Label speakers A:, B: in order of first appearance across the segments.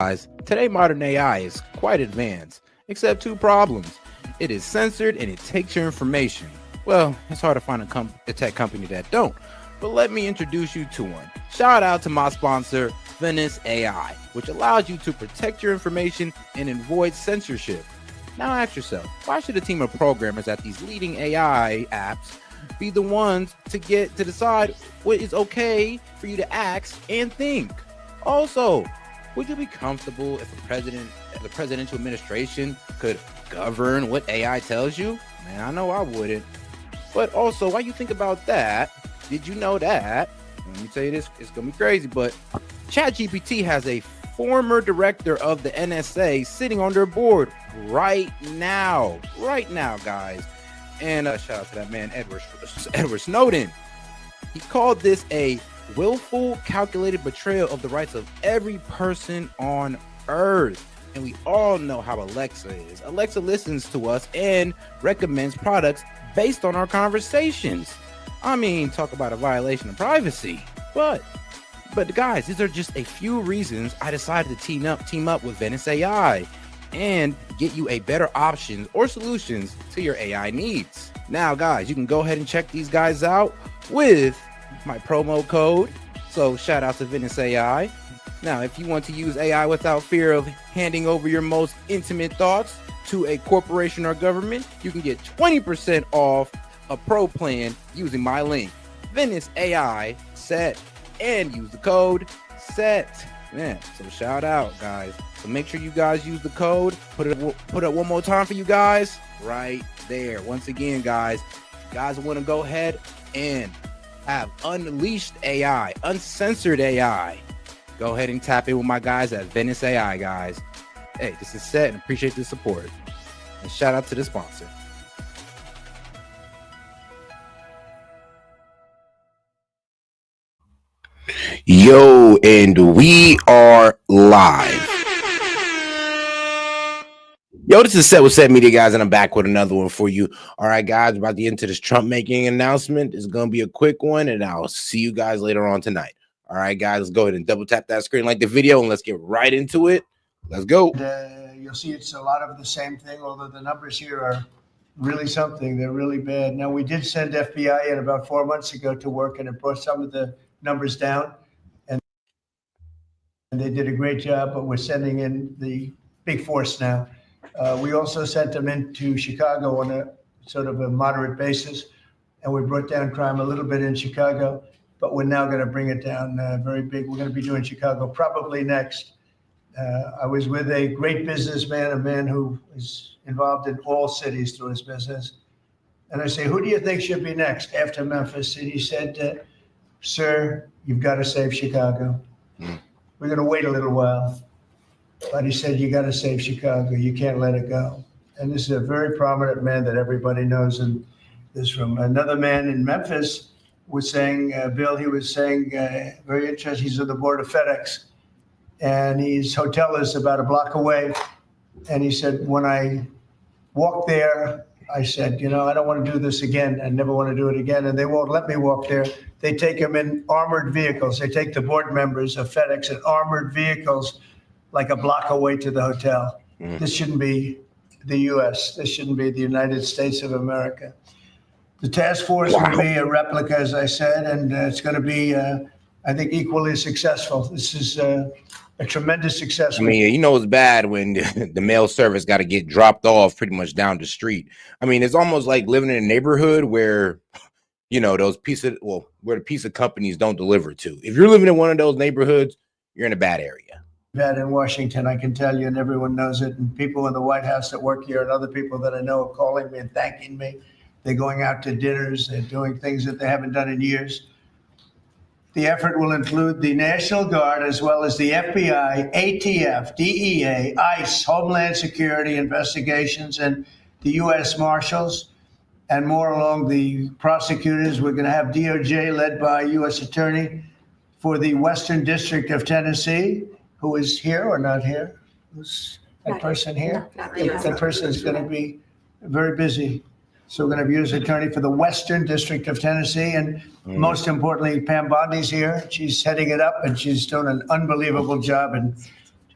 A: Guys, today modern AI is quite advanced, except two problems. It is censored and it takes your information. Well, it's hard to find a tech company that don't, but let me introduce you to one. Shout out to my sponsor, Venice AI, which allows you to protect your information and avoid censorship. Now ask yourself, why should a team of programmers at these leading AI apps be the ones to decide what is okay for you to ask and think? Also, would you be comfortable if the presidential administration could govern what AI tells you? Man, I know I wouldn't. But also, while you think about that, did you know that? Let me tell you this, it's gonna be crazy, but ChatGPT has a former director of the NSA sitting on their board right now, guys. And shout out to that man, Edward Snowden. He called this a willful, calculated betrayal of the rights of every person on Earth. And we all know how Alexa is. Alexa listens to us and recommends products based on our conversations. I mean, talk about a violation of privacy. But guys, these are just a few reasons I decided to team up with Venice AI and get you a better options or solutions to your AI needs. Now, guys, you can go ahead and check these guys out with my promo code. So shout out to Venice AI. Now, if you want to use AI without fear of handing over your most intimate thoughts to a corporation or government, you can get 20% off a pro plan using my link, Venice AI SET, and use the code SET. Man, so shout out, guys. So make sure you guys use the code. Put it one more time for you guys right there. Once again, guys, if you guys want to go ahead and have unleashed AI, uncensored AI, go ahead and tap in with my guys at Venice AI, guys. Hey, this is SET and appreciate the support. And shout out to the sponsor. Yo, and we are live. Yo, this is SET with SET Media, guys, and I'm back with another one for you. All right, guys, about to get into this Trump making announcement. It's going to be a quick one, and I'll see you guys later on tonight. All right, guys, let's go ahead and double tap that screen, like the video, and let's get right into it. Let's go.
B: You'll see it's a lot of the same thing, although the numbers here are really something. They're really bad. Now, we did send FBI in about 4 months ago to work, and it brought some of the numbers down, and they did a great job, but we're sending in the big force now. We also sent them into Chicago on a sort of a moderate basis, and we brought down crime a little bit in Chicago, but we're now going to bring it down very big. We're going to be doing Chicago probably next. I was with a great businessman, a man who is involved in all cities through his business. And I say, who do you think should be next after Memphis? And he said, sir, you've got to save Chicago. We're going to wait a little while. But he said, you got to save Chicago. You can't let it go. And this is a very prominent man that everybody knows in this room. Another man in Memphis was saying, Bill, he was saying, very interesting, he's on the board of FedEx. And his hotel is about a block away. And he said, when I walked there, I said, you know, I don't want to do this again. I never want to do it again. And they won't let me walk there. They take them in armored vehicles. They take the board members of FedEx in armored vehicles like a block away to the hotel. This shouldn't be the U.S. This shouldn't be the United States of America. The task force will be a replica, as I said, and it's going to be, I think, equally successful. This is a tremendous success.
A: I mean, you know, it's bad when the mail service got to get dropped off pretty much down the street. I mean, it's almost like living in a neighborhood where, you know, where the piece of companies don't deliver to. If you're living in one of those neighborhoods, you're in a bad area.
B: Bad in Washington, I can tell you, and everyone knows it. And people in the White House that work here and other people that I know are calling me and thanking me. They're going out to dinners. They're doing things that they haven't done in years. The effort will include the National Guard as well as the FBI, ATF, DEA, ICE, Homeland Security investigations, and the U.S. Marshals, and more along the prosecutors. We're going to have DOJ led by U.S. Attorney for the Western District of Tennessee, who is here or not here? Who's that person here?
C: No, not really.
B: That person is going to be very busy. So we're going to have U.S. Attorney for the Western District of Tennessee. And most importantly, Pam Bondi's here. She's heading it up, and she's doing an unbelievable job. And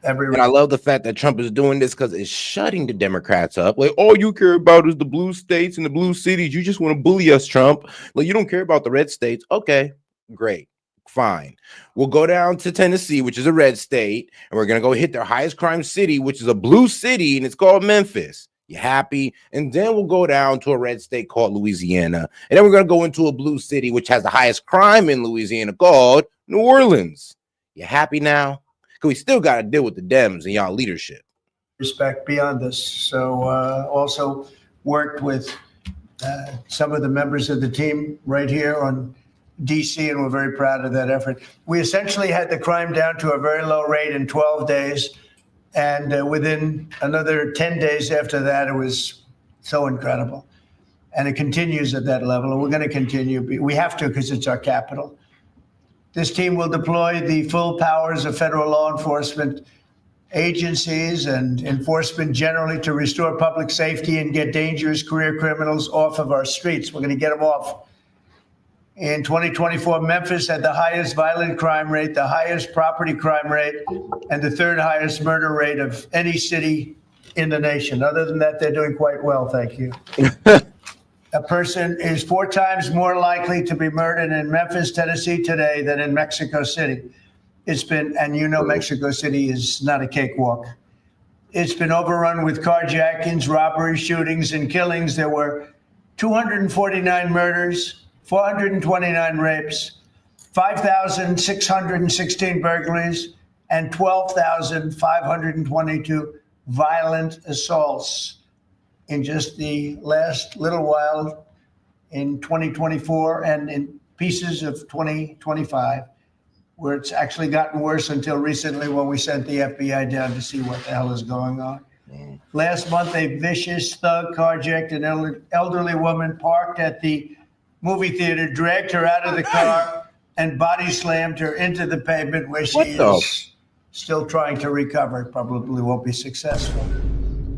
B: Every
A: And I love the fact that Trump is doing this because it's shutting the Democrats up. Like, all you care about is the blue states and the blue cities. You just want to bully us, Trump. Like, you don't care about the red states. Okay, great. Fine. We'll go down to Tennessee, which is a red state, and we're going to go hit their highest crime city, which is a blue city, and it's called Memphis. You happy? And then we'll go down to a red state called Louisiana. And then we're going to go into a blue city, which has the highest crime in Louisiana, called New Orleans. You happy now? Because we still got to deal with the Dems and y'all leadership.
B: Respect beyond this. So also worked with some of the members of the team right here on DC, and we're very proud of that effort. We essentially had the crime down to a very low rate in 12 days. And within another 10 days after that, it was so incredible. And it continues at that level. And we're going to continue. We have to, because it's our capital. This team will deploy the full powers of federal law enforcement agencies and enforcement generally to restore public safety and get dangerous career criminals off of our streets. We're going to get them off. In 2024, Memphis had the highest violent crime rate, the highest property crime rate, and the third highest murder rate of any city in the nation. Other than that, they're doing quite well, thank you. A person is 4 times more likely to be murdered in Memphis, Tennessee today than in Mexico City. It's been, and you know Mexico City is not a cakewalk. It's been overrun with carjackings, robberies, shootings, and killings. There were 249 murders, 429 rapes, 5,616 burglaries, and 12,522 violent assaults in just the last little while in 2024 and in pieces of 2025, where it's actually gotten worse until recently when we sent the FBI down to see what the hell is going on. Last month, a vicious thug carjacked an elderly woman parked at the movie theater, dragged her out of the car, and body slammed her into the pavement, where she is still trying to recover. Probably won't be successful.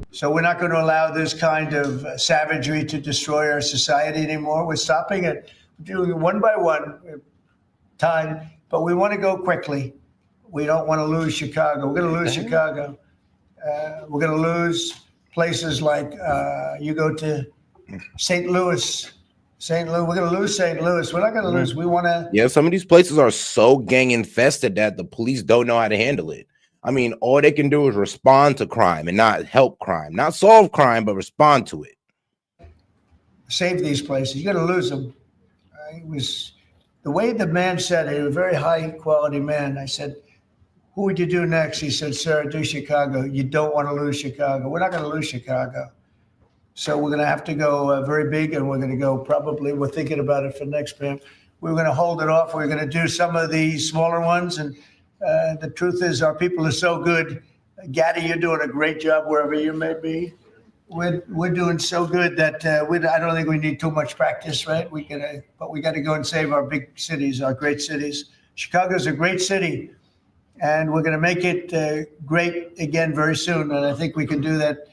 B: So we're not going to allow this kind of savagery to destroy our society anymore. We're stopping it, doing it one by one time, but we want to go quickly. We don't want to lose Chicago. We're going to lose Chicago. We're going to lose places like you go to St. Louis. St. Louis, we're going to lose St. Louis. We're not going to lose. We want to.
A: Yeah, some of these places are so gang infested that the police don't know how to handle it. I mean, all they can do is respond to crime and not help crime, not solve crime, but respond to it.
B: Save these places. You're going to lose them. It was the way the man said it. He was a very high quality man. I said, "Who would you do next?" He said, "Sir, do Chicago." You don't want to lose Chicago. We're not going to lose Chicago. So we're going to have to go very big, and we're going to go probably, we're thinking about it for next time. We're going to hold it off. We're going to do some of the smaller ones. And the truth is, our people are so good. Gaddy, you're doing a great job wherever you may be. We're doing so good that I don't think we need too much practice, right? But we got to go and save our big cities, our great cities. Chicago's a great city, and we're going to make it great again very soon. And I think we can do that.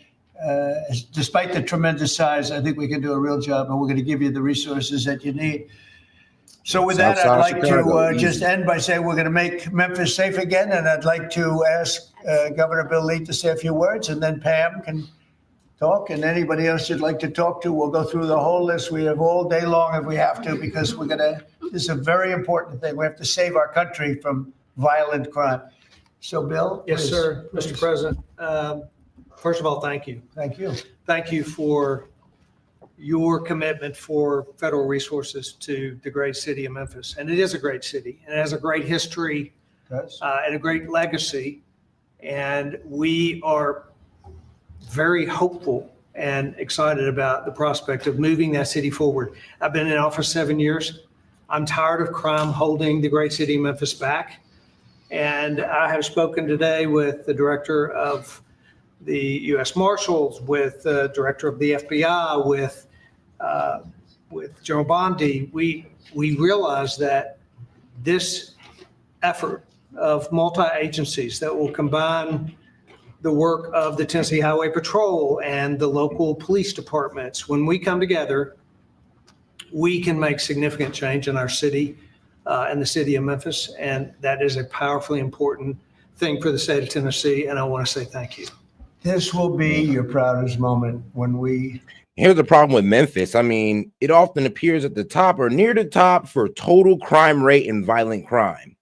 B: Despite the tremendous size, I think we can do a real job, and we're going to give you the resources that you need. So with that, I'd like to just end by saying we're going to make Memphis safe again, and I'd like to ask Governor Bill Lee to say a few words, and then Pam can talk, and anybody else you'd like to talk to. We'll go through the whole list. We have all day long if we have to, because this is a very important thing. We have to save our country from violent crime. So, Bill?
C: Yes, sir. Mr. President. First of all, thank you.
B: Thank you.
C: Thank you for your commitment for federal resources to the great city of Memphis. And it is a great city, and it has a great history and a great legacy. And we are very hopeful and excited about the prospect of moving that city forward. I've been in office 7 years. I'm tired of crime holding the great city of Memphis back. And I have spoken today with the director of the U.S. Marshals, with the director of the FBI, with General Bondi. We realize that this effort of multi-agencies that will combine the work of the Tennessee Highway Patrol and the local police departments, when we come together, we can make significant change in our city and the city of Memphis. And that is a powerfully important thing for the state of Tennessee, and I want to say thank you.
B: This will be your proudest moment when we.
A: Here's the problem with Memphis. I mean, it often appears at the top or near the top for total crime rate and violent crime.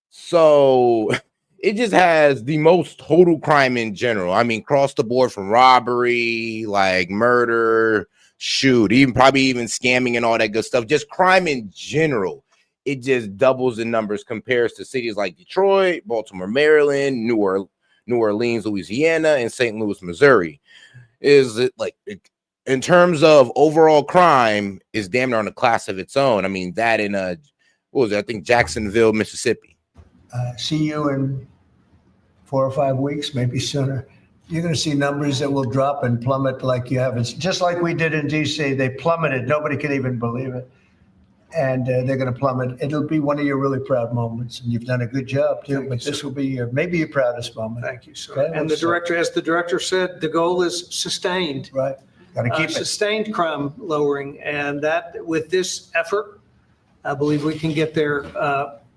A: So it just has the most total crime in general. I mean, across the board from robbery, like murder, probably even scamming and all that good stuff. Just crime in general. It just doubles in numbers compares to cities like Detroit, Baltimore, Maryland, New Orleans, Louisiana, and St. Louis, Missouri. Is it like in terms of overall crime is damn near on a class of its own. I mean, that in what was it? I think Jacksonville, Mississippi.
B: See you in 4 or 5 weeks, maybe sooner. You're going to see numbers that will drop and plummet like you haven't, just like we did in DC. They plummeted. Nobody can even believe it. And they're going to plummet. It'll be one of your really proud moments. And you've done a good job, too. But this will be maybe your proudest moment.
C: Thank you, sir.
B: Okay?
C: And the director, as the director said, the goal is sustained.
B: Right. Got to keep it.
C: Sustained crime lowering. And that with this effort, I believe we can get there.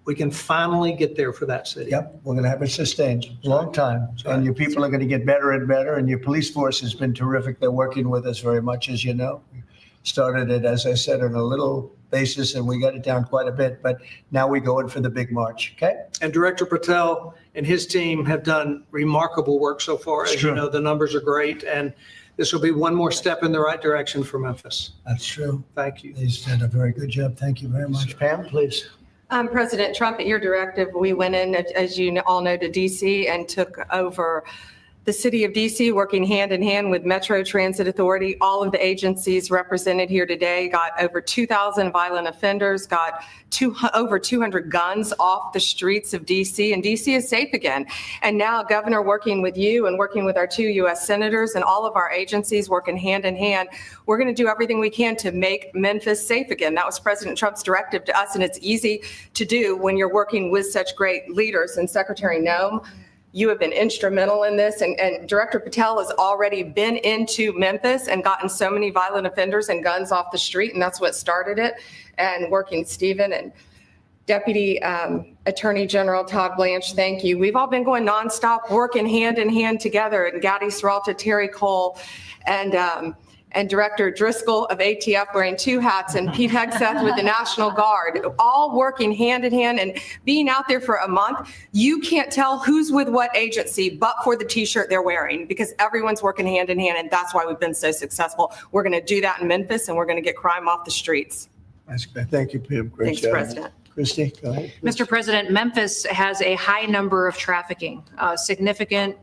C: We can finally get there for that city.
B: Yep, we're going to have it sustained a long time. And your people are going to get better and better. And your police force has been terrific. They're working with us very much, as you know. We started it, as I said, on a little basis, and we got it down quite a bit. But now we go in for the big march, okay?
C: And Director Patel and his team have done remarkable work so far. As you know, the numbers are great. And this will be one more step in the right direction for Memphis.
B: That's true.
C: Thank you.
B: He's done a very good job. Thank you very much. Pam, please.
D: President Trump, at your directive, we went in, as you all know, to DC and took over the city of DC, working hand in hand with Metro Transit Authority. All of the agencies represented here today got over 2,000 violent offenders, got over 200 guns off the streets of DC, and DC is safe again. And now, Governor, working with you and working with our 2 U.S. senators and all of our agencies working hand in hand, we're going to do everything we can to make Memphis safe again. That was President Trump's directive to us, and it's easy to do when you're working with such great leaders. And Secretary Noem, you have been instrumental in this, and Director Patel has already been into Memphis and gotten so many violent offenders and guns off the street, and that's what started it. And working with Stephen and Deputy Attorney General Todd Blanche, thank you. We've all been going nonstop, working hand in hand together, and Gadi Serralta, Terry Cole, and Director Driscoll of ATF wearing 2 hats, and Pete Hegseth with the National Guard, all working hand in hand and being out there for a month. You can't tell who's with what agency but for the T-shirt they're wearing, because everyone's working hand in hand, and that's why we've been so successful. We're going to do that in Memphis, and we're going to get crime off the streets.
B: That's good. Thank you, Pam. Great
D: Thanks,
B: job.
D: President.
B: Christy, go ahead.
E: Mr. President, Memphis has a high number of trafficking, significant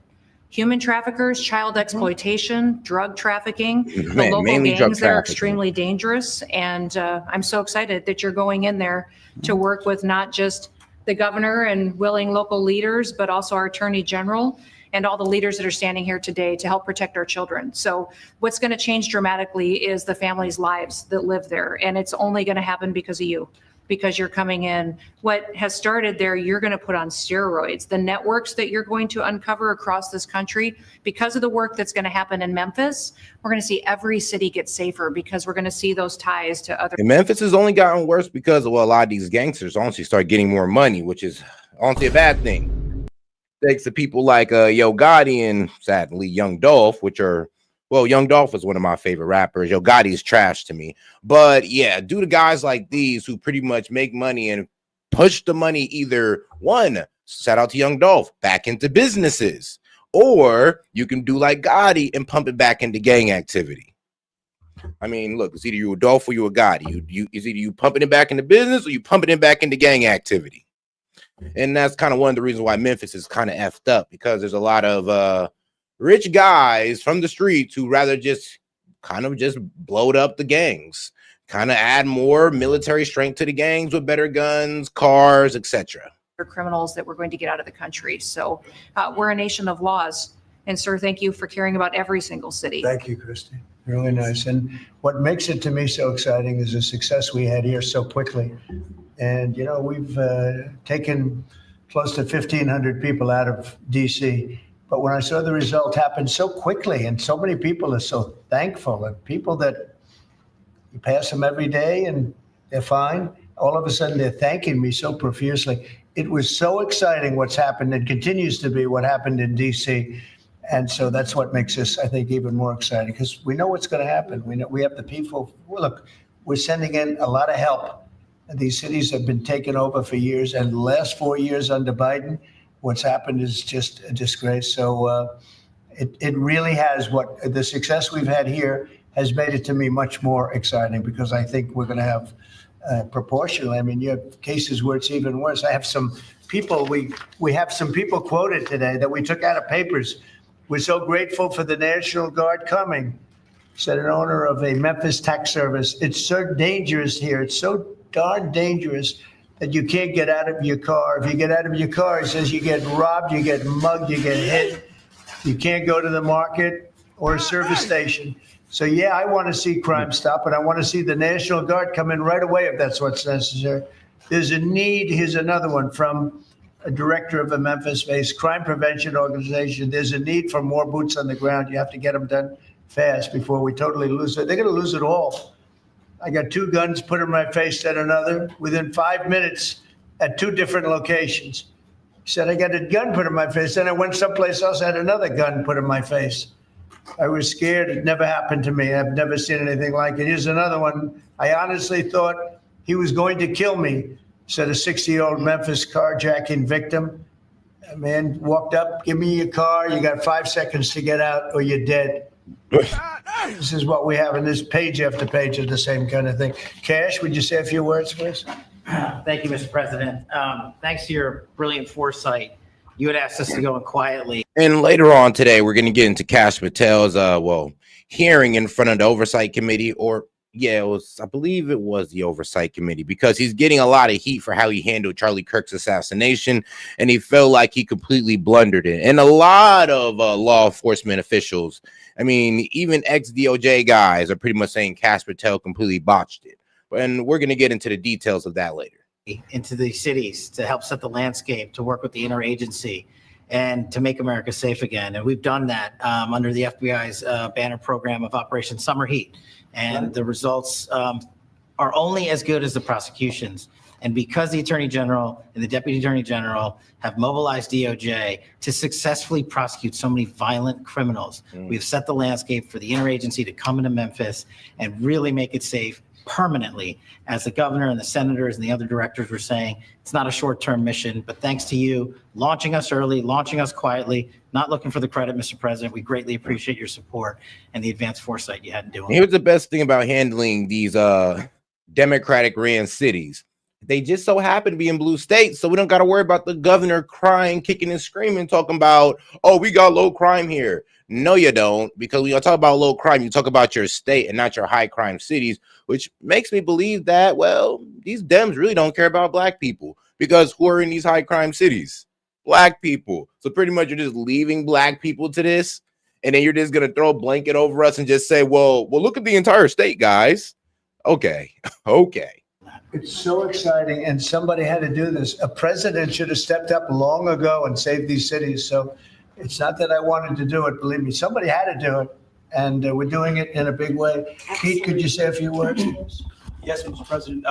E: human traffickers, child exploitation, drug trafficking. The local gangs that are extremely dangerous. And I'm so excited that you're going in there to work with not just the governor and willing local leaders, but also our attorney general and all the leaders that are standing here today to help protect our children. So what's going to change dramatically is the families' lives that live there. And it's only going to happen because of you, because you're coming in. What has started there, you're going to put on steroids. The networks that you're going to uncover across this country, because of the work that's going to happen in Memphis, we're going to see every city get safer, because we're going to see those ties to other.
A: And Memphis has only gotten worse because, well, a lot of these gangsters honestly start getting more money, which is honestly a bad thing. Thanks to people like Yo Gotti and sadly Young Dolph, which are, well, Young Dolph is one of my favorite rappers. Yo Gotti is trash to me. But yeah, due to guys like these who pretty much make money and push the money, either one, shout out to Young Dolph, back into businesses, or you can do like Gotti and pump it back into gang activity. I mean, look, it's either you a Dolph or you a Gotti. It's either you pumping it back into business or you pumping it back into gang activity. And that's kind of one of the reasons why Memphis is kind of effed up, because there's a lot of rich guys from the streets who rather just kind of just blowed up the gangs, kind of add more military strength to the gangs with better guns, cars, etc.
E: Criminals that we're going to get out of the country. So we're a nation of laws. And sir, thank you for caring about every single city.
B: Thank you, Christy. Really nice. And what makes it to me so exciting is the success we had here so quickly. And, you know, we've taken close to 1,500 people out of DC. But when I saw the result happen so quickly, and so many people are so thankful, and people that you pass them every day and they're fine, all of a sudden they're thanking me so profusely. it was so exciting what's happened and continues to be what happened in DC. And so that's what makes this, I think, even more exciting, because we know what's going to happen. We know we have the people. Look, we're sending in a lot of help. These cities have been taken over for years, and the last 4 years under Biden, what's happened is just a disgrace. So it really has, what the success we've had here has made it to me much more exciting, because I think we're going to have proportionally. I mean, you have cases where it's even worse. I have some people, we have some people quoted today that we took out of papers. We're so grateful for the National Guard coming, said an owner of a Memphis tax service. It's so dangerous here. It's so darn dangerous that you can't get out of your car. If you get out of your car, it says you get robbed, you get mugged, you get hit. You can't go to the market or a service station. So, yeah, I want to see crime stop, and I want to see the National Guard come in right away if that's what's necessary. There's a need. Here's another one from a director of a Memphis-based crime prevention organization. There's a need for more boots on the ground. You have to get them done fast before we totally lose it. They're going to lose it all. I got 2 guns put in my face, said another, within 5 minutes at 2 different locations. He said, I got a gun put in my face. Then I went someplace else, I had another gun put in my face. I was scared. It never happened to me. I've never seen anything like it. Here's another one. I honestly thought he was going to kill me, said a 60-year-old Memphis carjacking victim. A man walked up, give me your car. You got 5 seconds to get out or you're dead. This is what we have in this page after page of the same kind of thing. Cash, would you say a few words, please?
F: Thank you, Mr. President. Thanks to your brilliant foresight, you had asked us to go in quietly.
A: And later on today, we're going to get into Cash Patel's hearing in front of the Oversight Committee, or I believe it was the Oversight Committee, because he's getting a lot of heat for how he handled Charlie Kirk's assassination, and he felt like he completely blundered it. And a lot of law enforcement officials, I mean, even ex-DOJ guys are pretty much saying Cash Patel completely botched it. And we're going to get into the details of that later.
F: Into the cities to help set the landscape, to work with the interagency, and to make America safe again. And we've done that under the FBI's banner program of Operation Summer Heat. And the results are only as good as the prosecutions. And because the Attorney General and the Deputy Attorney General have mobilized DOJ to successfully prosecute so many violent criminals, we've set the landscape for the interagency to come into Memphis and really make it safe permanently. As the governor and the senators and the other directors were saying, it's not a short-term mission, but thanks to you launching us early, launching us quietly, not looking for the credit, Mr. President. We greatly appreciate your support and the advanced foresight you had in doing it.
A: Here's the best thing about handling these Democratic ran cities. They just so happen to be in blue states, so we don't got to worry about the governor crying, kicking and screaming, talking about, oh, we got low crime here. No, you don't, because when you talk about low crime, you talk about your state and not your high crime cities, which makes me believe that, well, these Dems really don't care about black people, because who are in these high crime cities? Black people. So pretty much you're just leaving black people to this, and then you're just going to throw a blanket over us and just say, well, look at the entire state, guys. Okay.
B: It's so exciting, and somebody had to do this. A president should have stepped up long ago and saved these cities. So it's not that I wanted to do it. Believe me, somebody had to do it, and we're doing it in a big way. Pete, could you say a few words?
G: Yes, Mr. President.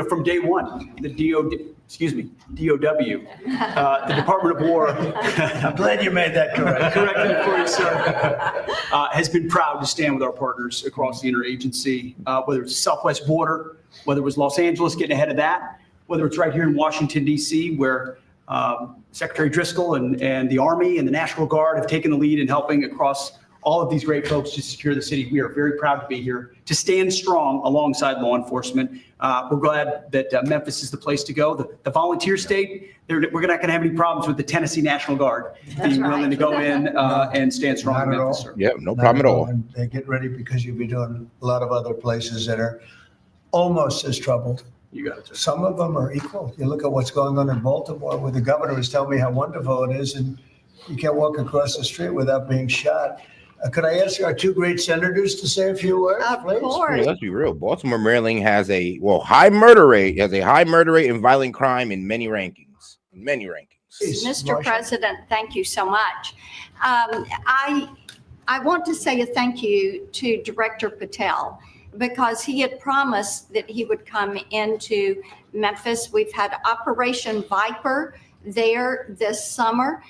G: From day one, the DOW, the Department of War.
B: I'm glad you made that correct.
G: Correctly for you, sir. Has been proud to stand with our partners across the interagency, whether it's the Southwest border, whether it was Los Angeles getting ahead of that, whether it's right here in Washington, D.C., where Secretary Driscoll and the Army and the National Guard have taken the lead in helping across all of these great folks to secure the city. We are very proud to be here, to stand strong alongside law enforcement. We're glad that Memphis is the place to go. The volunteer state, we're not going to have any problems with the Tennessee National Guard being willing to go in and stand strong in Memphis, sir.
A: Yeah, no problem at all.
B: And they get ready, because you'll be doing a lot of other places that are almost as troubled.
G: You got it, sir.
B: Some of them are equal. You look at what's going on in Baltimore, where the governor was telling me how wonderful it is, and you can't walk across the street without being shot. Could I ask our 2 great senators to say a few words, please?
D: Of course.
A: Let's be real. Baltimore, Maryland has a high murder rate, and violent crime in many rankings.
H: Mr. President, thank you so much. I want to say a thank you to Director Patel, because he had promised that he would come into Memphis. We've had Operation Viper there this summer.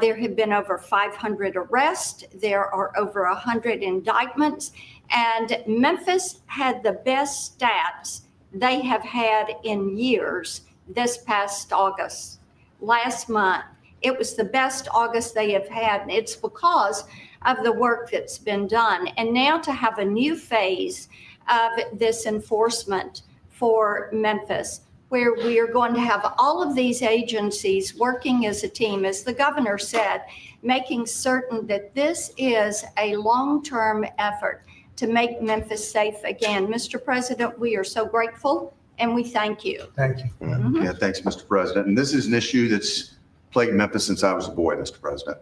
H: There have been over 500 arrests. There are over 100 indictments. And Memphis had the best stats they have had in years this past August. Last month, it was the best August they have had. And it's because of the work that's been done. And now to have a new phase of this enforcement for Memphis, where we are going to have all of these agencies working as a team, as the governor said, making certain that this is a long-term effort to make Memphis safe again. Mr. President, we are so grateful and we thank you.
B: Thank you.
I: Yeah, thanks, Mr. President. And this is an issue that's plagued Memphis since I was a boy, Mr. President.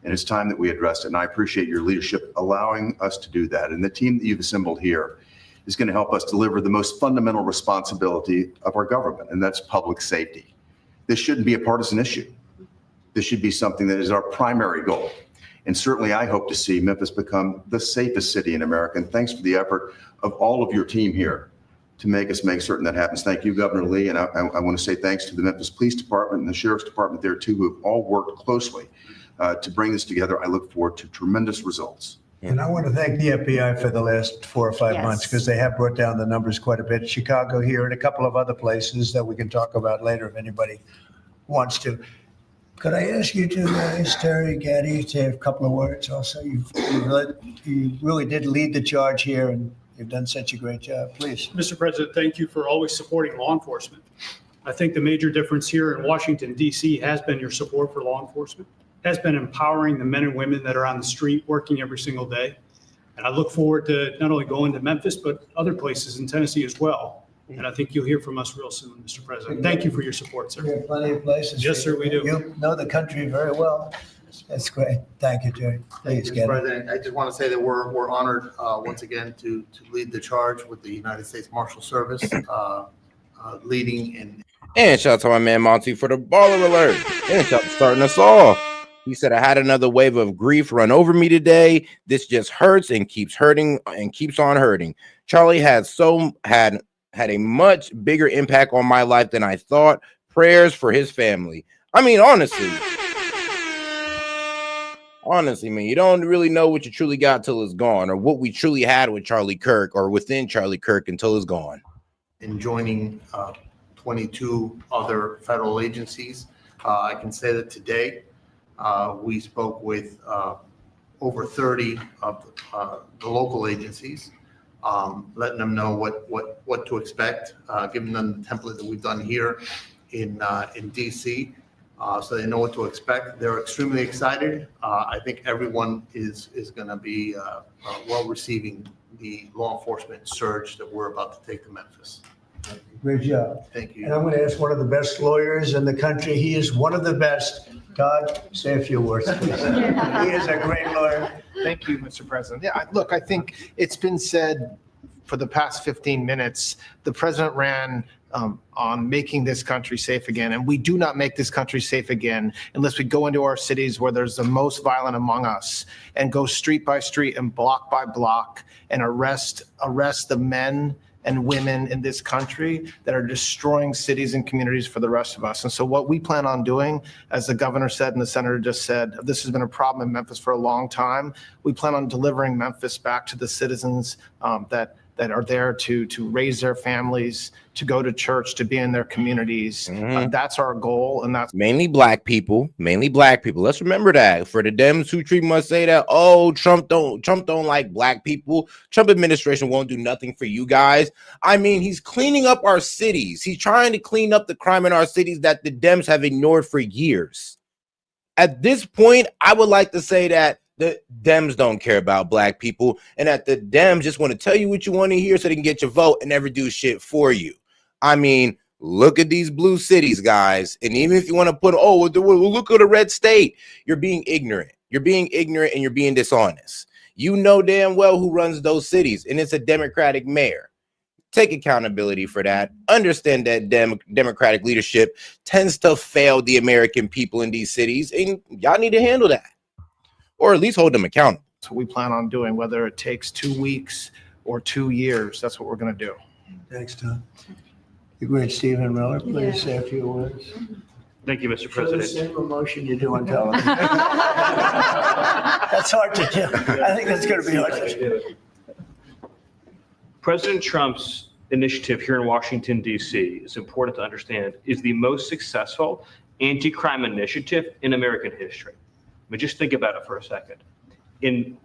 I: And it's time that we addressed it. And I appreciate your leadership allowing us to do that. And the team that you've assembled here is going to help us deliver the most fundamental responsibility of our government, and that's public safety. This shouldn't be a partisan issue. This should be something that is our primary goal. And certainly I hope to see Memphis become the safest city in America. And thanks for the effort of all of your team here to make certain that happens. Thank you, Governor Lee. And I want to say thanks to the Memphis Police Department and the Sheriff's Department there too, who have all worked closely to bring this together. I look forward to tremendous results.
B: And I want to thank the FBI for the last 4 or 5
H: Yes.
B: months, because they have brought down the numbers quite a bit. Chicago here and a couple of other places that we can talk about later if anybody wants to. Could I ask you two guys, Terry, Gaddy, to have a couple of words also? You really did lead the charge here, and you've done such a great job. Please.
J: Mr. President, thank you for always supporting law enforcement. I think the major difference here in Washington, D.C. has been your support for law enforcement, has been empowering the men and women that are on the street working every single day. And I look forward to not only going to Memphis, but other places in Tennessee as well. And I think you'll hear from us real soon, Mr. President. Thank you for your support,
B: We
J: sir.
B: have plenty of places.
J: Yes, sir, we do.
B: You know the country very well. That's great. Thank you, Terry. Please,
K: Mr.
B: Gaddy.
K: President, I just want to say that we're honored once again to lead the charge with the United States Marshal Service, leading in.
A: And shout out to my man Monty for the baller alert. And shout out to starting us off. He said, I had another wave of grief run over me today. This just hurts and keeps hurting and keeps on hurting. Charlie had a much bigger impact on my life than I thought. Prayers for his family. I mean, honestly, man, you don't really know what you truly got till it's gone, or what we truly had with Charlie Kirk or within Charlie Kirk until it's gone.
K: In joining 22 other federal agencies. I can say that today we spoke with over 30 of the local agencies, letting them know what to expect, giving them the template that we've done here in DC, so they know what to expect. They're extremely excited. I think everyone is going to be well receiving the law enforcement surge that we're about to take to Memphis.
B: Great job.
K: Thank you.
B: And I'm going to ask one of the best lawyers in the country. He is one of the best. Todd, say a few words, please. He is a great lawyer.
L: Thank you, Mr. President. Yeah, look, I think it's been said for the past 15 minutes, the president ran on making this country safe again. And we do not make this country safe again unless we go into our cities where there's the most violent among us and go street by street and block by block and arrest the men and women in this country that are destroying cities and communities for the rest of us. And so what we plan on doing, as the governor said and the senator just said, this has been a problem in Memphis for a long time. We plan on delivering Memphis back to the citizens that are there to raise their families, to go to church, to be in their communities. That's our goal, and that's
A: mainly black people. Let's remember that. For the Dems who treat must say that, oh, Trump don't like black people. Trump administration won't do nothing for you guys. I mean, he's cleaning up our cities. He's trying to clean up the crime in our cities that the Dems have ignored for years. At this point, I would like to say that the Dems don't care about black people, and that the Dems just want to tell you what you want to hear so they can get your vote and never do shit for you. I mean, look at these blue cities, guys. And even if you want to put, look at a red state, you're being ignorant. You're being ignorant and you're being dishonest. You know damn well who runs those cities, and it's a Democratic mayor. Take accountability for that. Understand that Democratic leadership tends to fail the American people in these cities, and y'all need to handle that. Or at least hold them accountable.
L: what we plan on doing, whether it takes 2 weeks or 2 years. That's what we're going to do.
B: Thanks, Tom. The great Stephen Miller, please say a few words.
M: Thank you, Mr.
B: Show the
M: President.
B: same emotion you do on television. That's hard to do. I think that's going to be hard to do.
M: President Trump's initiative here in Washington, D.C., is important to understand, is the most successful anti-crime initiative in American history. I mean, just think about it for a second. In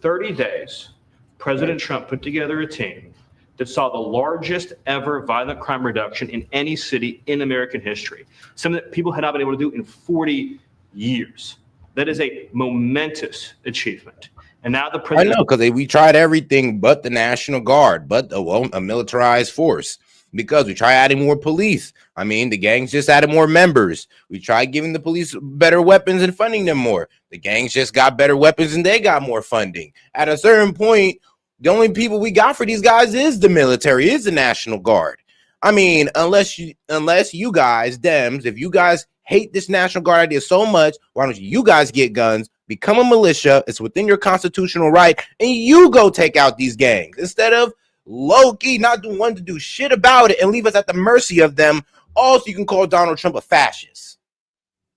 M: 30 days, President Trump put together a team that saw the largest ever violent crime reduction in any city in American history, something that people had not been able to do in 40 years. That is a momentous achievement. And now the president—
A: I know, because we tried everything but the National Guard, but a militarized force, because we tried adding more police. I mean, the gangs just added more members. We tried giving the police better weapons and funding them more. The gangs just got better weapons and they got more funding. At a certain point, the only people we got for these guys is the military, is the National Guard. I mean, unless you guys, Dems, if you guys hate this National Guard idea so much, why don't you guys get guns, become a militia? It's within your constitutional right, and you go take out these gangs instead of low-key not one to do shit about it and leave us at the mercy of them. Also, you can call Donald Trump a fascist.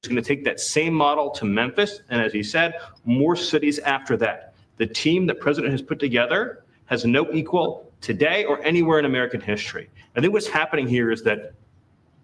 M: It's going to take that same model to Memphis, and as he said, more cities after that. The team that President has put together has no equal today or anywhere in American history. I think what's happening here is that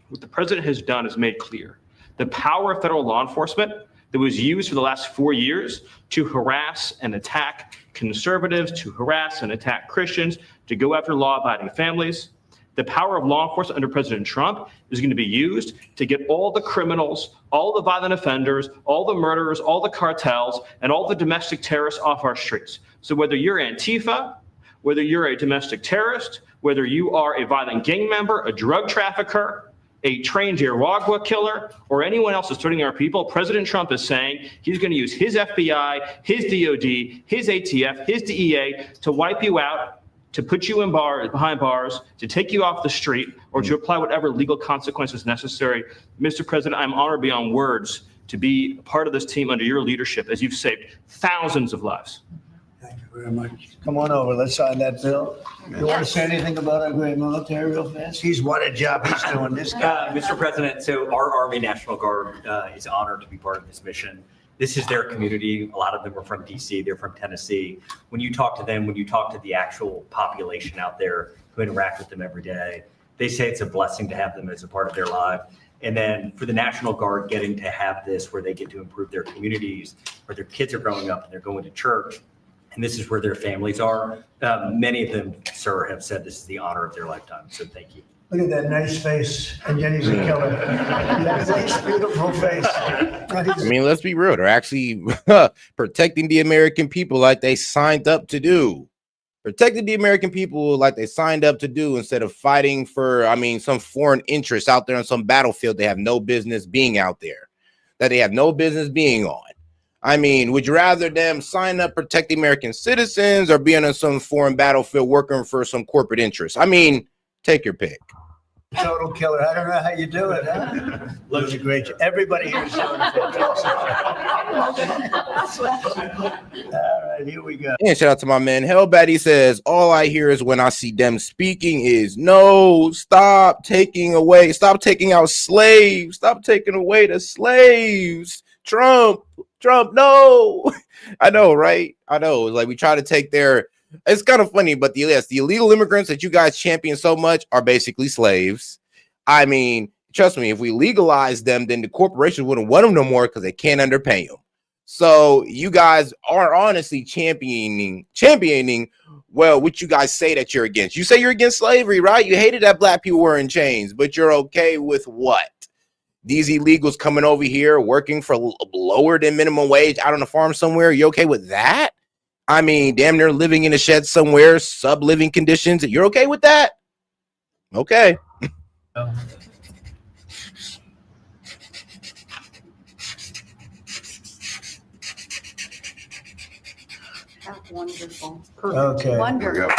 M: what the president has done is made clear. The power of federal law enforcement that was used for the last 4 years to harass and attack conservatives, to harass and attack Christians, to go after law-abiding families, the power of law enforcement under President Trump is going to be used to get all the criminals, all the violent offenders, all the murderers, all the cartels, and all the domestic terrorists off our streets. So whether you're Antifa, whether you're a domestic terrorist, whether you are a violent gang member, a drug trafficker, a trained Iraqwa killer, or anyone else that's threatening our people, President Trump is saying he's going to use his FBI, his DOD, his ATF, his DEA to wipe you out, to put you in behind bars, to take you off the street, or to apply whatever legal consequences necessary. Mr. President, I'm honored beyond words to be part of this team under your leadership as you've saved thousands of lives.
B: Thank you very much. Come on over. Let's sign that bill. You want to say anything about our great military real fast? He's what a job he's doing, this guy.
N: Mr. President, so our Army National Guard is honored to be part of this mission. This is their community. A lot of them are from DC. They're from Tennessee. When you talk to them, when you talk to the actual population out there who interact with them every day, they say it's a blessing to have them as a part of their life. And then for the National Guard getting to have this where they get to improve their communities, where their kids are growing up and they're going to church, and this is where their families are. Many of them, sir, have said this is the honor of their lifetime. So thank you.
B: Look at that nice face. And Jenny's a killer. That nice, beautiful face.
A: I mean, let's be real. They're actually protecting the American people like they signed up to do. Protecting the American people like they signed up to do instead of fighting for, I mean, some foreign interests out there on some battlefield they have no business being out there, that they have no business being on. I mean, would you rather them sign up, protect the American citizens, or be on some foreign battlefield working for some corporate interests? I mean, take your pick.
B: Total killer. I don't know how you do it, huh? Loves a great job. Everybody here is doing a fantastic job. All right, here we go.
A: And shout out to my man Hellbat. He says, all I hear is when I see them speaking is no, stop taking out slaves. Stop taking away the slaves. Trump, no. I know, right? I know. It's like we try to take their— it's kind of funny, but the illegal immigrants that you guys champion so much are basically slaves. I mean, trust me, if we legalize them, then the corporations wouldn't want them no more because they can't underpay them. So you guys are honestly championing, well, what you guys say that you're against. You say you're against slavery, right? You hated that black people were in chains, but you're okay with what? These illegals coming over here working for lower than minimum wage out on a farm somewhere. You okay with that? I mean, damn near living in a shed somewhere, sub-living conditions. You're okay with that? Okay.
H: Wonderful.
B: Okay.
H: Wonderful.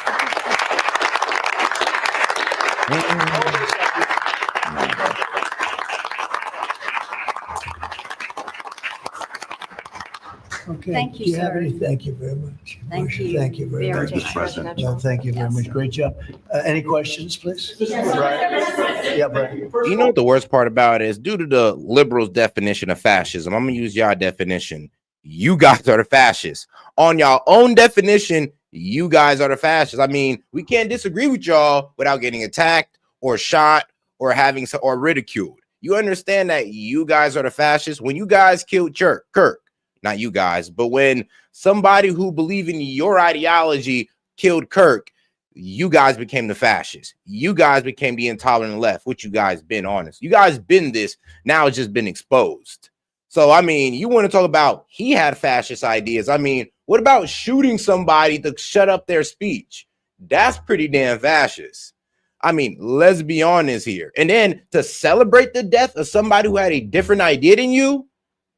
B: Okay.
H: Thank you,
B: Do you have
H: sir.
B: any? Thank you very much.
H: Thank
B: Marcia,
H: you.
B: Thank you very
H: Very
B: much.
I: Mr. President.
B: No, thank you very
H: Yes.
B: much. Great job. Any questions, please? Brian? Yeah, Brian.
A: You know what the worst part about it is? Due to the liberals' definition of fascism, I'm gonna use your definition. You guys are the fascists. On your own definition, you guys are the fascists. I mean, we can't disagree with y'all without getting attacked or shot or having or ridiculed. You understand that you guys are the fascists? When you guys killed Kirk, not you guys, but when somebody who believed in your ideology killed Kirk, you guys became the fascists. You guys became the intolerant left, which you guys been honest. You guys been this. Now it's just been exposed. So, I mean, you want to talk about he had fascist ideas. I mean, what about shooting somebody to shut up their speech? That's pretty damn fascist. I mean, let's be honest here. And then to celebrate the death of somebody who had a different idea than you,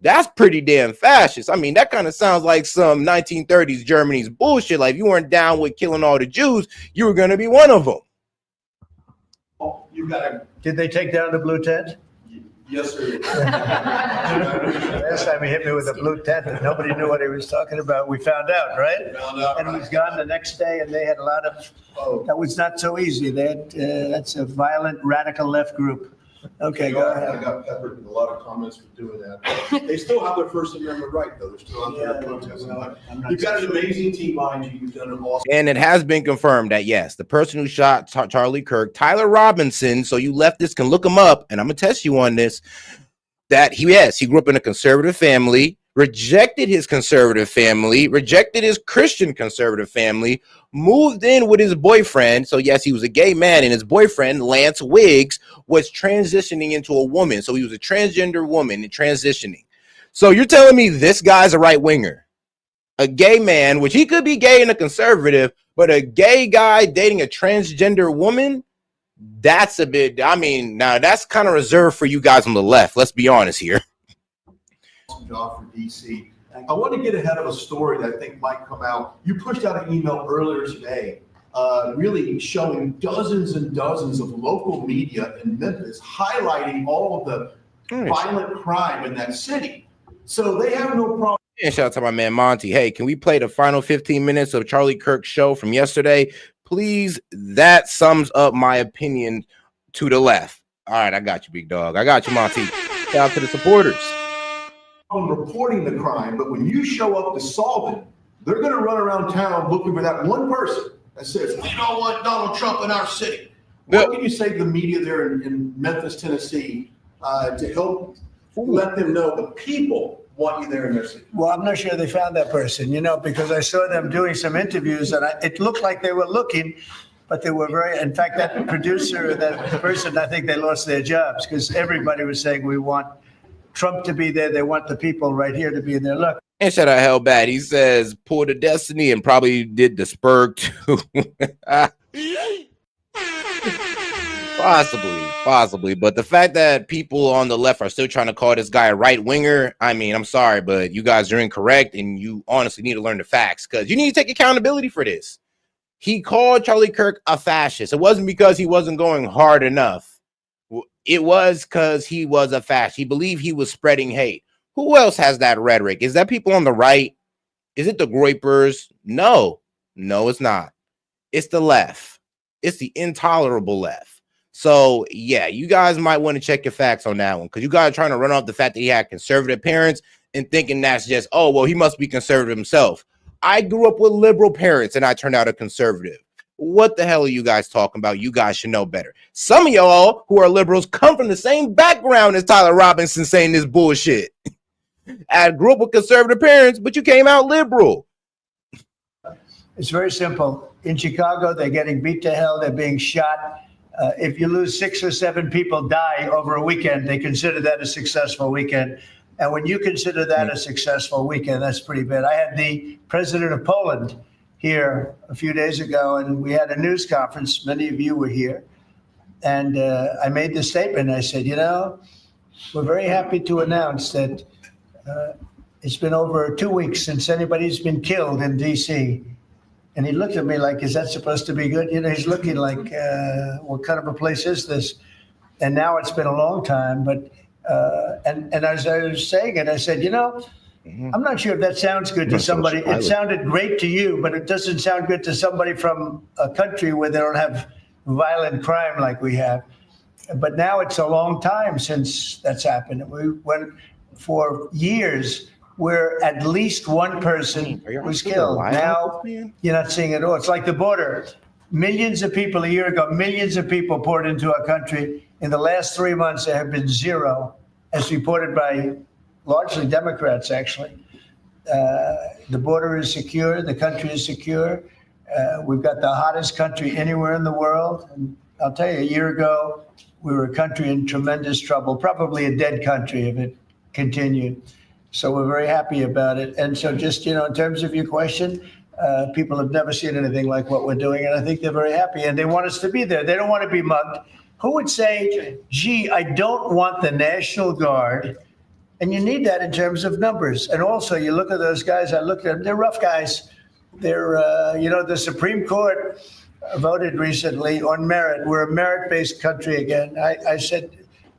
A: that's pretty damn fascist. I mean, that kind of sounds like some 1930s Germany's bullshit. Like if you weren't down with killing all the Jews, you were going to be one of them.
B: Oh, you got it. Did they take down the blue tent?
O: Yes, sir.
B: Last time he hit me with a blue tent and nobody knew what he was talking about. We found out, right?
O: Found out.
B: And he was gone the next day and they had a lot of, that was not so easy. They had, that's a violent radical left group. Okay, go
O: I
B: ahead.
O: got peppered with a lot of comments for doing that. They still have their First Amendment right, though. They're still out there protesting. You've got an amazing team behind you. You've done an awesome.
A: And it has been confirmed that, yes, the person who shot Charlie Kirk, Tyler Robinson, so you leftists can look him up, and I'm going to test you on this, that he grew up in a conservative family, rejected his conservative family, rejected his Christian conservative family, moved in with his boyfriend. So yes, he was a gay man, and his boyfriend, Lance Wiggs, was transitioning into a woman. So he was a transgender woman and transitioning. So you're telling me this guy's a right winger, a gay man, which he could be gay and a conservative, but a gay guy dating a transgender woman? That's a bit, I mean, now that's kind of reserved for you guys on the left. Let's be honest here.
O: Job for DC. I want to get ahead of a story that I think might come out. You pushed out an email earlier today, really showing dozens and dozens of local media in Memphis highlighting all of the violent crime in that city. So they have no problem.
A: And shout out to my man Monty. Hey, can we play the final 15 minutes of Charlie Kirk's show from yesterday? Please, that sums up my opinion to the left. All right, I got you, big dog. I got you, Monty. Shout out to the supporters.
O: Reporting the crime, but when you show up to solve it, they're going to run around town looking for that one person that says, we don't want Donald Trump in our city. What can you say to the media there in Memphis, Tennessee, to help let them know the people want you there in their city?
B: Well, I'm not sure they found that person, because I saw them doing some interviews and it looked like they were looking, but they were in fact, that producer, that person, I think they lost their jobs because everybody was saying, we want Trump to be there. They want the people right here to be there. Look.
A: And shout out Hell Bad. He says, pull the Destiny and probably did the Spurg too. Possibly. But the fact that people on the left are still trying to call this guy a right winger, I mean, I'm sorry, but you guys are incorrect and you honestly need to learn the facts because you need to take accountability for this. He called Charlie Kirk a fascist. It wasn't because he wasn't going hard enough. It was because he was a fascist. He believed he was spreading hate. Who else has that rhetoric? Is that people on the right? Is it the Groypers? No, it's not. It's the left. It's the intolerable left. So, yeah, you guys might want to check your facts on that one because you guys are trying to run off the fact that he had conservative parents and thinking that's just, oh, well, he must be conservative himself. I grew up with liberal parents and I turned out a conservative. What the hell are you guys talking about? You guys should know better. Some of y'all who are liberals come from the same background as Tyler Robinson saying this bullshit. I grew up with conservative parents, but you came out liberal.
B: It's very simple. In Chicago, they're getting beat to hell. They're being shot. If you lose 6 or 7 people die over a weekend, they consider that a successful weekend. And when you consider that a successful weekend, that's pretty bad. I had the president of Poland here a few days ago, and we had a news conference. Many of you were here. And I made this statement. I said, we're very happy to announce that it's been over 2 weeks since anybody's been killed in D.C. And he looked at me like, is that supposed to be good? He's looking like, what kind of a place is this? And now it's been a long time. But and as I was saying it, I said, I'm not sure if that sounds good to somebody. It sounded great to you, but it doesn't sound good to somebody from a country where they don't have violent crime like we have. But now it's a long time since that's happened. We went for years where at least one person was killed. Now you're not seeing it all. It's like the border. Millions of people a year ago, millions of people poured into our country. In the last 3 months, there have been zero, as reported by largely Democrats, actually. The border is secure. The country is secure. We've got the hottest country anywhere in the world. And I'll tell you, a year ago, we were a country in tremendous trouble, probably a dead country if it continued. So we're very happy about it. And so just, in terms of your question, people have never seen anything like what we're doing. And I think they're very happy and they want us to be there. They don't want to be mugged. Who would say, gee, I don't want the National Guard? And you need that in terms of numbers. And also, you look at those guys, I looked at them, they're rough guys. They're, the Supreme Court voted recently on merit. We're a merit-based country again. I said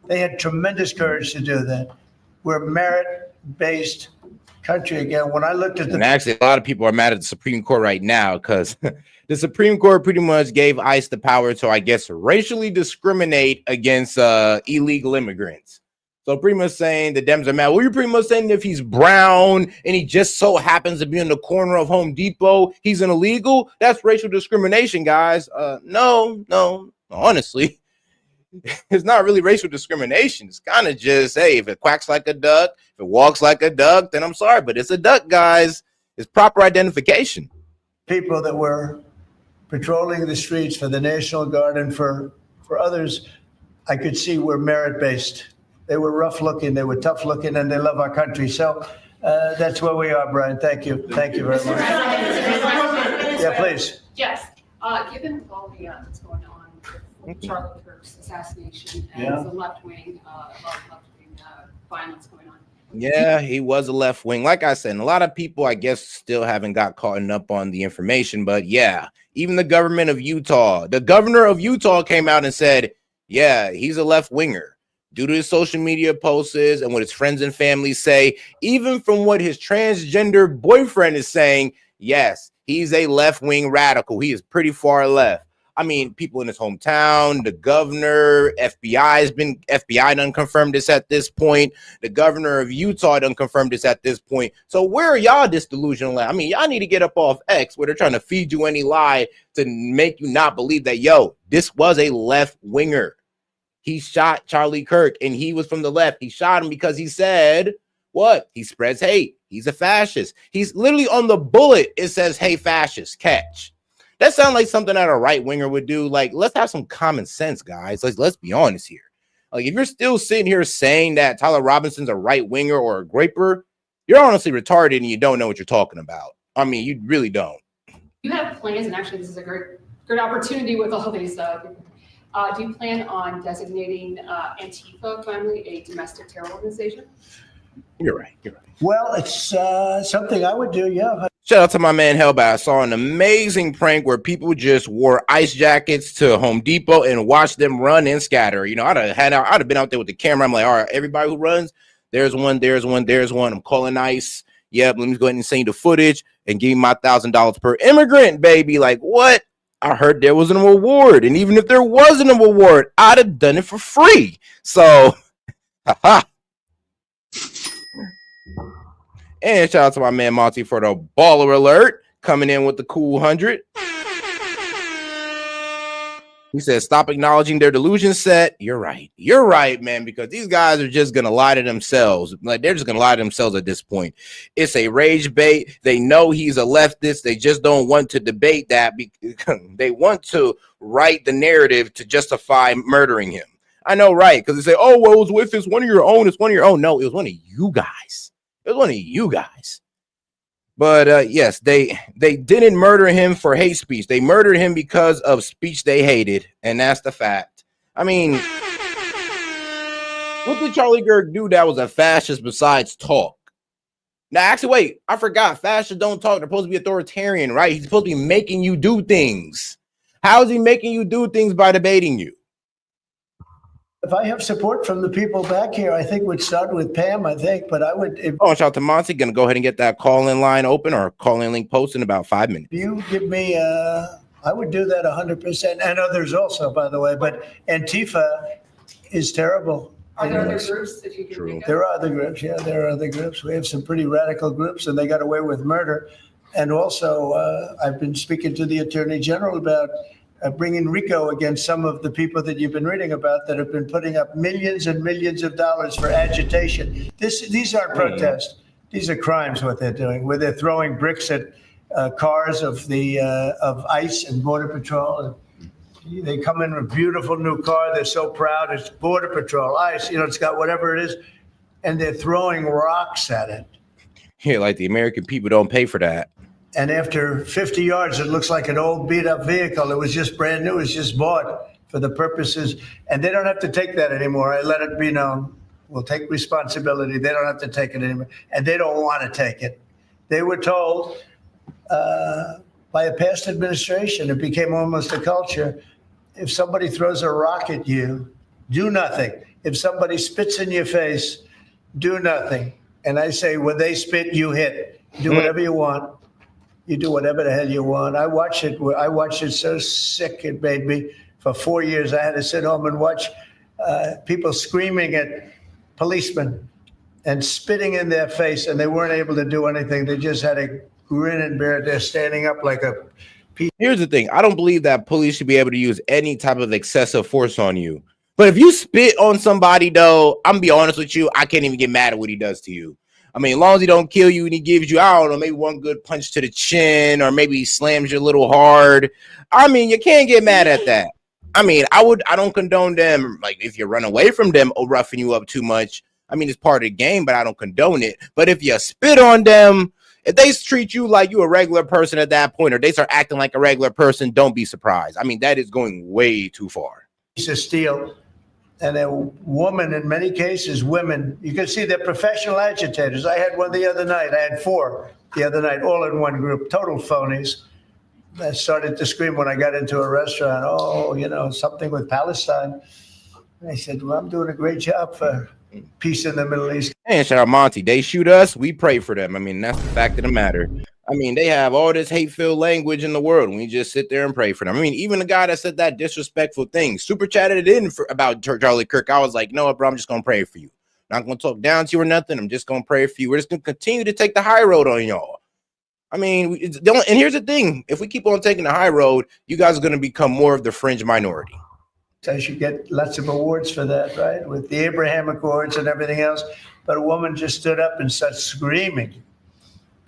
B: they had tremendous courage to do that. We're a merit-based country again. When I looked at
A: and actually, a lot of people are mad at the Supreme Court right now because the Supreme Court pretty much gave ICE the power to, I guess, racially discriminate against illegal immigrants. So pretty much saying the Dems are mad. Well, you're pretty much saying if he's brown and he just so happens to be in the corner of Home Depot, he's an illegal. That's racial discrimination, guys. No, honestly, it's not really racial discrimination. It's kind of just, hey, if it quacks like a duck, if it walks like a duck, then I'm sorry, but it's a duck, guys. It's proper identification.
B: People that were patrolling the streets for the National Guard and for others, I could see were merit-based. They were rough looking, they were tough looking, and they love our country. So that's where we are, Brian. Thank you. Thank you very much. Yeah, please.
P: Yes. Given all the that's going on with Charlie Kirk's assassination and the left-wing, violence going on.
A: Yeah, he was a left wing. Like I said, and a lot of people, I guess, still haven't got caught up on the information. But yeah, even the governor of Utah came out and said, yeah, he's a left winger. Due to his social media posts and what his friends and family say, even from what his transgender boyfriend is saying, yes, he's a left-wing radical. He is pretty far left. I mean, people in his hometown, the governor, FBI done confirmed this at this point. The governor of Utah done confirmed this at this point. So where are y'all this delusional at? I mean, y'all need to get up off X where they're trying to feed you any lie to make you not believe that, yo, this was a left-winger. He shot Charlie Kirk and he was from the left. He shot him because he said, what? He spreads hate. He's a fascist. He's literally on the bullet. It says, hey, fascist, catch. That sounds like something that a right winger would do. Like, let's have some common sense, guys. Let's be honest here. Like, if you're still sitting here saying that Tyler Robinson's a right winger or a graper, you're honestly retarded and you don't know what you're talking about. I mean, you really don't.
P: You have plans, and actually this is a great opportunity with all these do you plan on designating Antifa finally a domestic terror organization?
A: You're right.
B: Well, it's something I would do, yeah.
A: Shout out to my man Hellbat. I saw an amazing prank where people just wore ice jackets to Home Depot and watched them run and scatter. You know, I'd have been out there with the camera. I'm like, all right, everybody who runs, there's one. I'm calling ICE. Yep, let me go ahead and send you the footage and give me my $1,000 per immigrant, baby. Like, what? I heard there was an award, and even if there wasn't an award, I'd have done it for free. So, haha. And shout out to my man Monty for the baller alert, coming in with the cool 100. He says, stop acknowledging their delusion set. You're right, man, because these guys are just going to lie to themselves. Like, they're just going to lie to themselves at this point. It's a rage bait. They know he's a leftist. They just don't want to debate that. They want to write the narrative to justify murdering him. I know, right? Because they say, oh, well, it's one of your own. It's one of your own. No, it was one of you guys. It was one of you guys. But yes, they didn't murder him for hate speech. They murdered him because of speech they hated, and that's the fact. I mean, what did Charlie Kirk do that was a fascist besides talk? Now, actually, wait, I forgot. Fascists don't talk. They're supposed to be authoritarian, right? He's supposed to be making you do things. How is he making you do things by debating you?
B: If I have support from the people back here, I think we'd start with Pam, I think, but I would. If
A: shout out to Monty. Going to go ahead and get that call-in line open or call-in link posted in about 5 minutes.
B: you give me, I would do that 100%, and others also, by the way, but Antifa is terrible.
P: Are there other groups that you can think of?
B: There are other groups, yeah, there are other groups. We have some pretty radical groups, and they got away with murder. And also, I've been speaking to the Attorney General about bringing RICO against some of the people that you've been reading about that have been putting up millions and millions of dollars for agitation. These aren't protests. These are crimes, what they're doing, where they're throwing bricks at cars of ICE and Border Patrol. And they come in with a beautiful new car. They're so proud. It's Border Patrol, ICE, it's got whatever it is. And they're throwing rocks at it.
A: Yeah, like the American people don't pay for that.
B: And after 50 yards, it looks like an old beat-up vehicle. It was just brand new. It was just bought for the purposes. And they don't have to take that anymore. I let it be known. We'll take responsibility. They don't have to take it anymore. And they don't want to take it. They were told by a past administration, it became almost a culture. If somebody throws a rock at you, do nothing. If somebody spits in your face, do nothing. And I say, when they spit, you hit. Do whatever you want. You do whatever the hell you want. I watched it so sick it made me. For 4 years, I had to sit home and watch people screaming at policemen and spitting in their face, and they weren't able to do anything. They just had a grin and bear it. They're standing up like a piece.
A: Here's the thing. I don't believe that police should be able to use any type of excessive force on you. But if you spit on somebody, though, I'm going to be honest with you, I can't even get mad at what he does to you. I mean, as long as he don't kill you and he gives you, I don't know, maybe one good punch to the chin or maybe he slams you a little hard. I mean, you can't get mad at that. I mean, I don't condone them. Like, if you run away from them or roughing you up too much, I mean, it's part of the game, but I don't condone it. But if you spit on them, if they treat you like you a regular person at that point, or they start acting like a regular person, don't be surprised. I mean, that is going way too far.
B: Piece of steel. And a woman, in many cases, women, you can see they're professional agitators. I had one the other night. I had 4 the other night, all in one group, total phonies. I started to scream when I got into a restaurant, something with Palestine. And I said, well, I'm doing a great job for peace in the Middle East.
A: And shout out Monty. They shoot us, we pray for them. I mean, that's the fact of the matter. I mean, they have all this hate-filled language in the world, and we just sit there and pray for them. I mean, even the guy that said that disrespectful thing, super chatted it in about Charlie Kirk. I was like, no, bro, I'm just going to pray for you. Not going to talk down to you or nothing. I'm just going to pray for you. We're just going to continue to take the high road on y'all. I mean, and here's the thing. If we keep on taking the high road, you guys are going to become more of the fringe minority.
B: I should get lots of awards for that, right? With the Abraham Accords and everything else. But a woman just stood up and started screaming.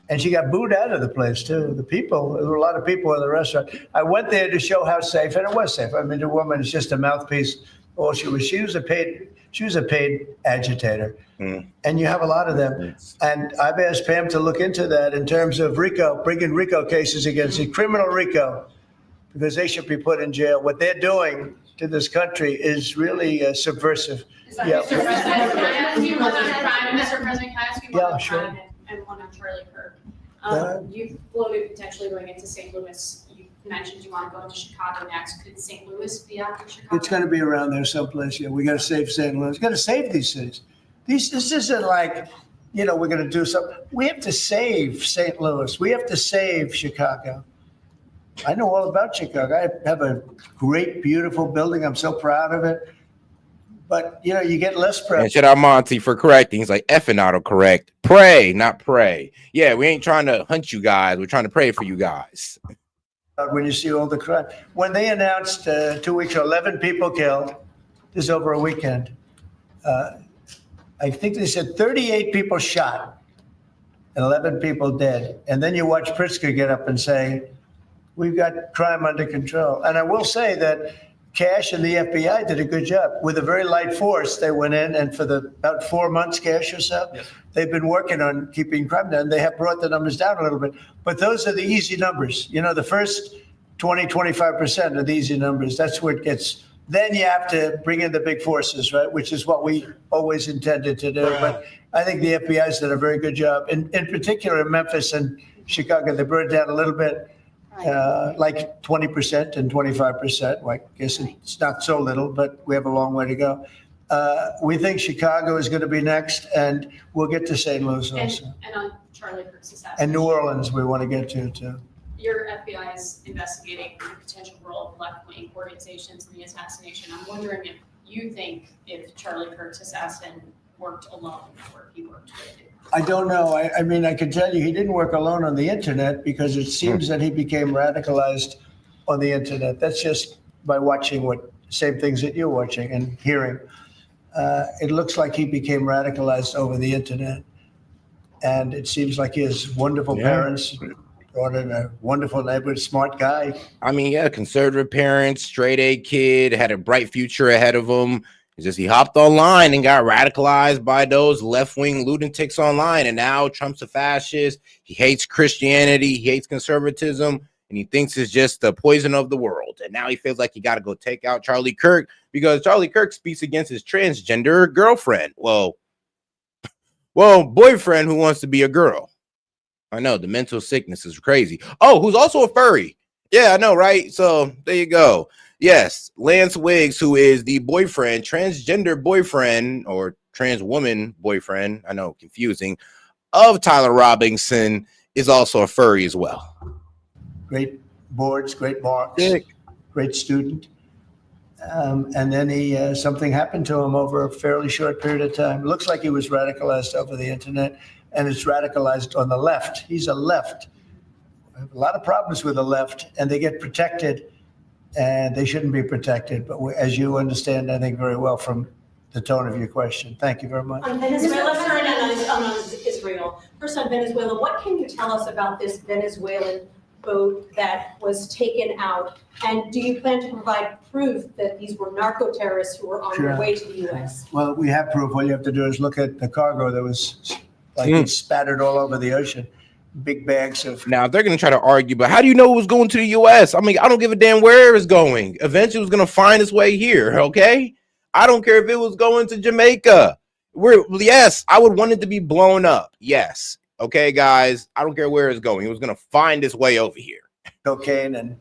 B: And she got booed out of the place, too. There were a lot of people in the restaurant. I went there to show how safe, and it was safe. I mean, the woman is just a mouthpiece. All she was a paid agitator. And you have a lot of them. And I've asked Pam to look into that in terms of RICO, bringing RICO cases against the criminal RICO, because they should be put in jail. What they're doing to this country is really subversive.
P: Mr. President, can I ask you one on crime? Mr. President, can I ask you one on crime and one on Charlie Kirk? You floated potentially going into St. Louis. You mentioned you want to go into Chicago next. Could St. Louis be after Chicago?
B: It's going to be around there someplace. Yeah, we got to save St. Louis. Got to save these cities. This isn't like, we're going to do something. We have to save St. Louis. We have to save Chicago. I know all about Chicago. I have a great, beautiful building. I'm so proud of it. But, you get less pressure.
A: And shout out Monty for correcting. He's like, effing autocorrect. Pray, not pray. Yeah, we ain't trying to hunt you guys. We're trying to pray for you guys.
B: When you see all the crime. When they announced 2 weeks ago, 11 people killed, this is over a weekend. I think they said 38 people shot and 11 people dead. And then you watch Pritzker get up and say, we've got crime under control. And I will say that Cash and the FBI did a good job. With a very light force, they went in, and for about 4 months, Cash or so, they've been working on keeping crime down. They have brought the numbers down a little bit. But those are the easy numbers. The first 20, 25% are the easy numbers. That's where it gets. Then you have to bring in the big forces, right, which is what we always intended to do. But I think the FBI's done a very good job. In particular, in Memphis and Chicago, they brought it down a little bit. like 20% and 25%. Well, I guess it's not so little, but we have a long way to go. We think Chicago is going to be next, and we'll get to St. Louis also.
P: And on Charlie Kirk's assassination.
B: And New Orleans, we want to get to too.
P: Your FBI is investigating the potential role of left-wing organizations in the assassination. I'm wondering if you think if Charlie Kirk's assassin worked alone or if he worked with you.
B: I don't know. I mean, I can tell you he didn't work alone on the internet because it seems that he became radicalized on the internet. That's just by watching same things that you're watching and hearing. It looks like he became radicalized over the internet. And it seems like his wonderful parents brought in a wonderful neighborhood, smart guy.
A: I mean, yeah, conservative parents, straight A kid, had a bright future ahead of him. It's just he hopped online and got radicalized by those left-wing lunatics online. And now Trump's a fascist. He hates Christianity. He hates conservatism. And he thinks it's just the poison of the world. And now he feels like he got to go take out Charlie Kirk because Charlie Kirk speaks against his transgender girlfriend. Well, boyfriend who wants to be a girl. I know the mental sickness is crazy. Oh, who's also a furry. Yeah, I know, right? So there you go. Yes, Lance Wiggs, who is the boyfriend, transgender boyfriend or trans woman boyfriend, I know, confusing, of Tyler Robinson, is also a furry as well.
B: Great boards, great marks, great student. And then something happened to him over a fairly short period of time. It looks like he was radicalized over the internet, and it's radicalized on the left. He's a left. I have a lot of problems with the left, and they get protected, and they shouldn't be protected. But as you understand, I think very well from the tone of your question. Thank you very much.
Q: On Venezuela, on Israel. First on Venezuela, what can you tell us about this Venezuelan boat that was taken out? And do you plan to provide proof that these were narco terrorists who were on their way to the U.S.?
B: Well, we have proof. All you have to do is look at the cargo that was it spattered all over the ocean. Big bags of.
A: Now they're going to try to argue, but how do you know it was going to the U.S.? I mean, I don't give a damn where it's going. Eventually, it was going to find its way here. Okay, I don't care if it was going to Jamaica. Yes, I would want it to be blown up. Yes. Okay, guys, I don't care where it's going. It was going to find its way over here.
B: Cocaine and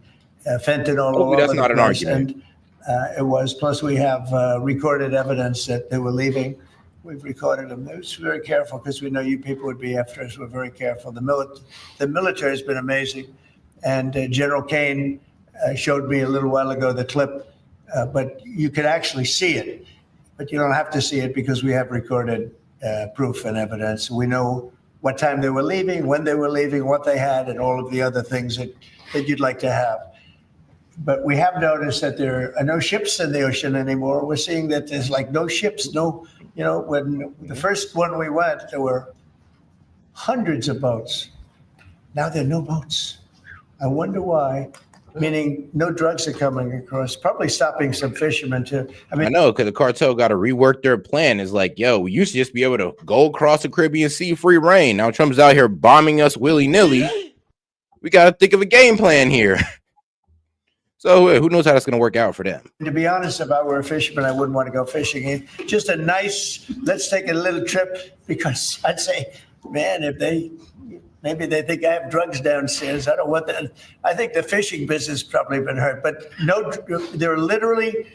B: fentanyl.
A: Hopefully that's not an argument.
B: And it was. Plus, we have recorded evidence that they were leaving. We've recorded them. It was very careful because we know you people would be after us. We're very careful. The military has been amazing. And General Kane showed me a little while ago the clip, but you could actually see it. But you don't have to see it because we have recorded proof and evidence. We know what time they were leaving, when they were leaving, what they had, and all of the other things that you'd like to have. But we have noticed that there are no ships in the ocean anymore. We're seeing that there's like no ships, when the first one we went, there were hundreds of boats. Now there are no boats. I wonder why. Meaning no drugs are coming across, probably stopping some fishermen too. I
A: know, because the cartel got to rework their plan. It's like, yo, we used to just be able to go across the Caribbean Sea, free reign. Now Trump's out here bombing us willy-nilly. We got to think of a game plan here. So who knows how that's going to work out for them?
B: To be honest, if I were a fisherman, I wouldn't want to go fishing. Just a nice, let's take a little trip, because I'd say, man, maybe they think I have drugs downstairs. I don't want that. I think the fishing business probably been hurt, but there are literally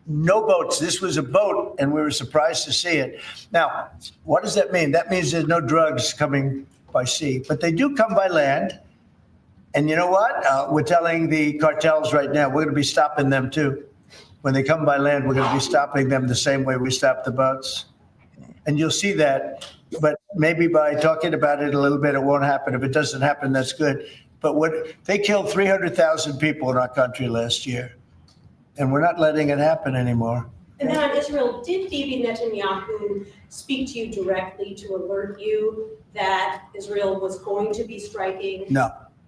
B: no boats. This was a boat, and we were surprised to see it. Now, what does that mean? That means there's no drugs coming by sea, but they do come by land. And you know what? We're telling the cartels right now, we're going to be stopping them too. When they come by land, we're going to be stopping them the same way we stop the boats. And you'll see that. But maybe by talking about it a little bit, it won't happen. If it doesn't happen, that's good. But they killed 300,000 people in our country last year. And we're not letting it happen anymore.
Q: And then on Israel, did Bibi Netanyahu speak to you directly to alert you that Israel was going to be striking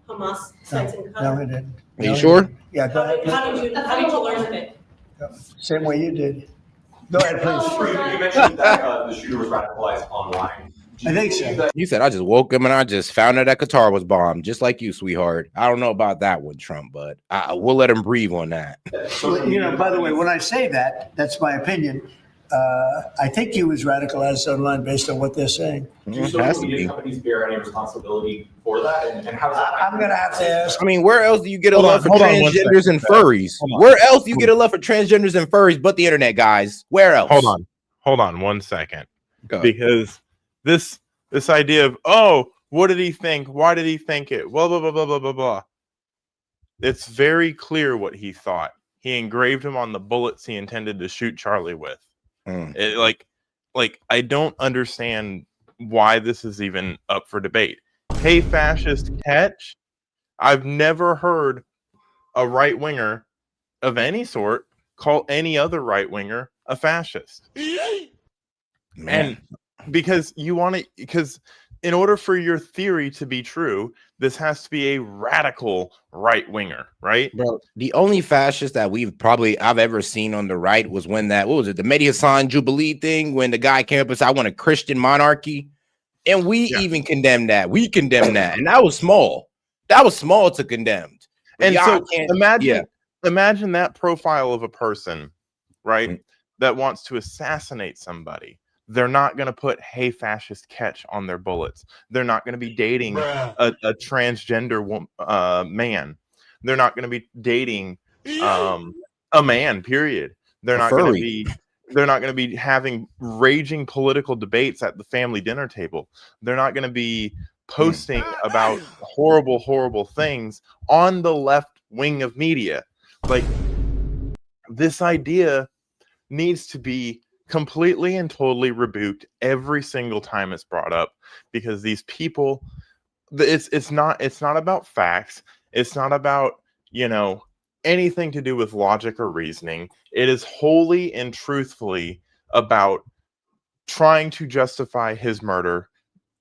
Q: Hamas sites in Qatar?
B: No, he didn't.
A: Are you sure?
B: Yeah, go ahead.
Q: How did you learn of it?
B: Same way you did. Go ahead, please.
R: You mentioned that the shooter was radicalized online.
B: I think so.
A: You said I just woke him and I just found out that Qatar was bombed, just like you, sweetheart. I don't know about that one, Trump, but we'll let him breathe on that.
B: By the way, when I say that, that's my opinion. I think he was radicalized online based on what they're saying.
R: Do social media companies bear any responsibility for that? And how does that?
B: I'm going to have to ask.
A: I mean, where else do you get a love for transgenders and furries? Where else do you get a love for transgenders and furries but the internet, guys? Where else?
S: Hold on 1 second. Because this idea of, oh, what did he think? Why did he think it? Blah, blah, blah, blah, blah, blah, blah. It's very clear what he thought. He engraved him on the bullets he intended to shoot Charlie with. Like I don't understand why this is even up for debate. Hey, fascist catch. I've never heard a right winger of any sort call any other right winger a fascist. And because in order for your theory to be true, this has to be a radical right winger, right?
A: Bro, the only fascist that I've ever seen on the right was when the Mehdi Hassan Jubilee thing, when the guy came up and said, I want a Christian monarchy. And we even condemned that. We condemned that. And that was small. That was small to condemn.
S: And so imagine that profile of a person, right, that wants to assassinate somebody. They're not going to put "Hey, fascist catch" on their bullets. They're not going to be dating a transgender man. They're not going to be dating a man. Period. They're not going to be having raging political debates at the family dinner table. They're not going to be posting about horrible, horrible things on the left wing of media. Like, this idea needs to be completely and totally rebuked every single time it's brought up, because these people, it's not about facts. It's not about, anything to do with logic or reasoning. It is wholly and truthfully about trying to justify his murder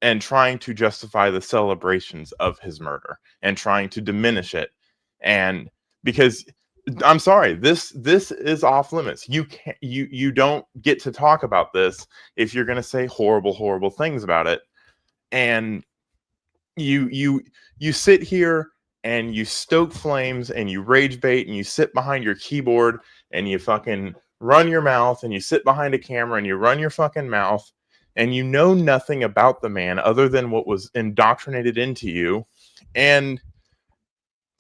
S: and trying to justify the celebrations of his murder and trying to diminish it. And because I'm sorry, this is off limits. You don't get to talk about this if you're going to say horrible, horrible things about it. And you sit here and you stoke flames and you rage bait and you sit behind your keyboard and you fucking run your mouth and you sit behind a camera and you run your fucking mouth and you know nothing about the man other than what was indoctrinated into you. And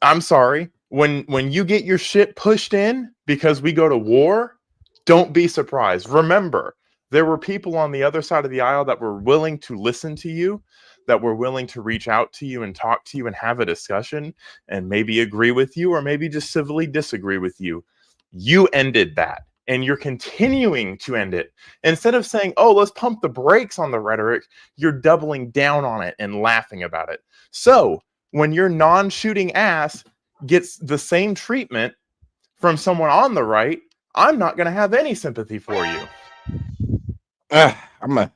S: I'm sorry, when you get your shit pushed in because we go to war, don't be surprised. Remember, there were people on the other side of the aisle that were willing to listen to you, that were willing to reach out to you and talk to you and have a discussion and maybe agree with you or maybe just civilly disagree with you. You ended that and you're continuing to end it. Instead of saying, oh, let's pump the brakes on the rhetoric, you're doubling down on it and laughing about it. So when your non-shooting ass gets the same treatment from someone on the right, I'm not going to have any sympathy for you.
A: I'm gonna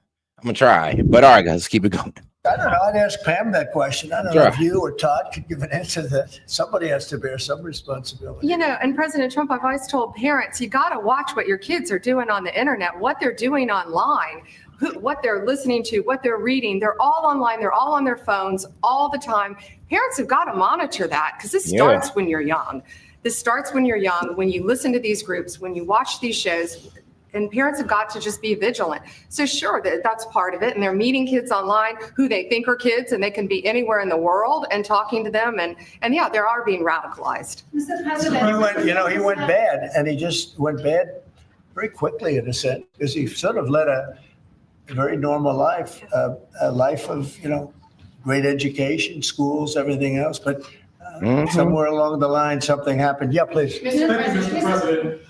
A: try, but all right, guys, keep it going.
B: I don't know. I'd ask Pam that question. I don't know if you or Todd could give an answer to that. Somebody has to bear some responsibility.
D: And President Trump, I've always told parents, you got to watch what your kids are doing on the internet, what they're doing online, what they're listening to, what they're reading. They're all online. They're all on their phones all the time. Parents have got to monitor that because this starts when you're young. This starts when you're young, when you listen to these groups, when you watch these shows. And parents have got to just be vigilant. So sure, that's part of it. And they're meeting kids online who they think are kids, and they can be anywhere in the world and talking to them. And yeah, they are being radicalized.
Q: Mr. President.
B: He went bad, and he just went bad very quickly in a sense, because he sort of led a very normal life, a life of, great education, schools, everything else. But somewhere along the line, something happened. Yeah, please.
T: Mr. President,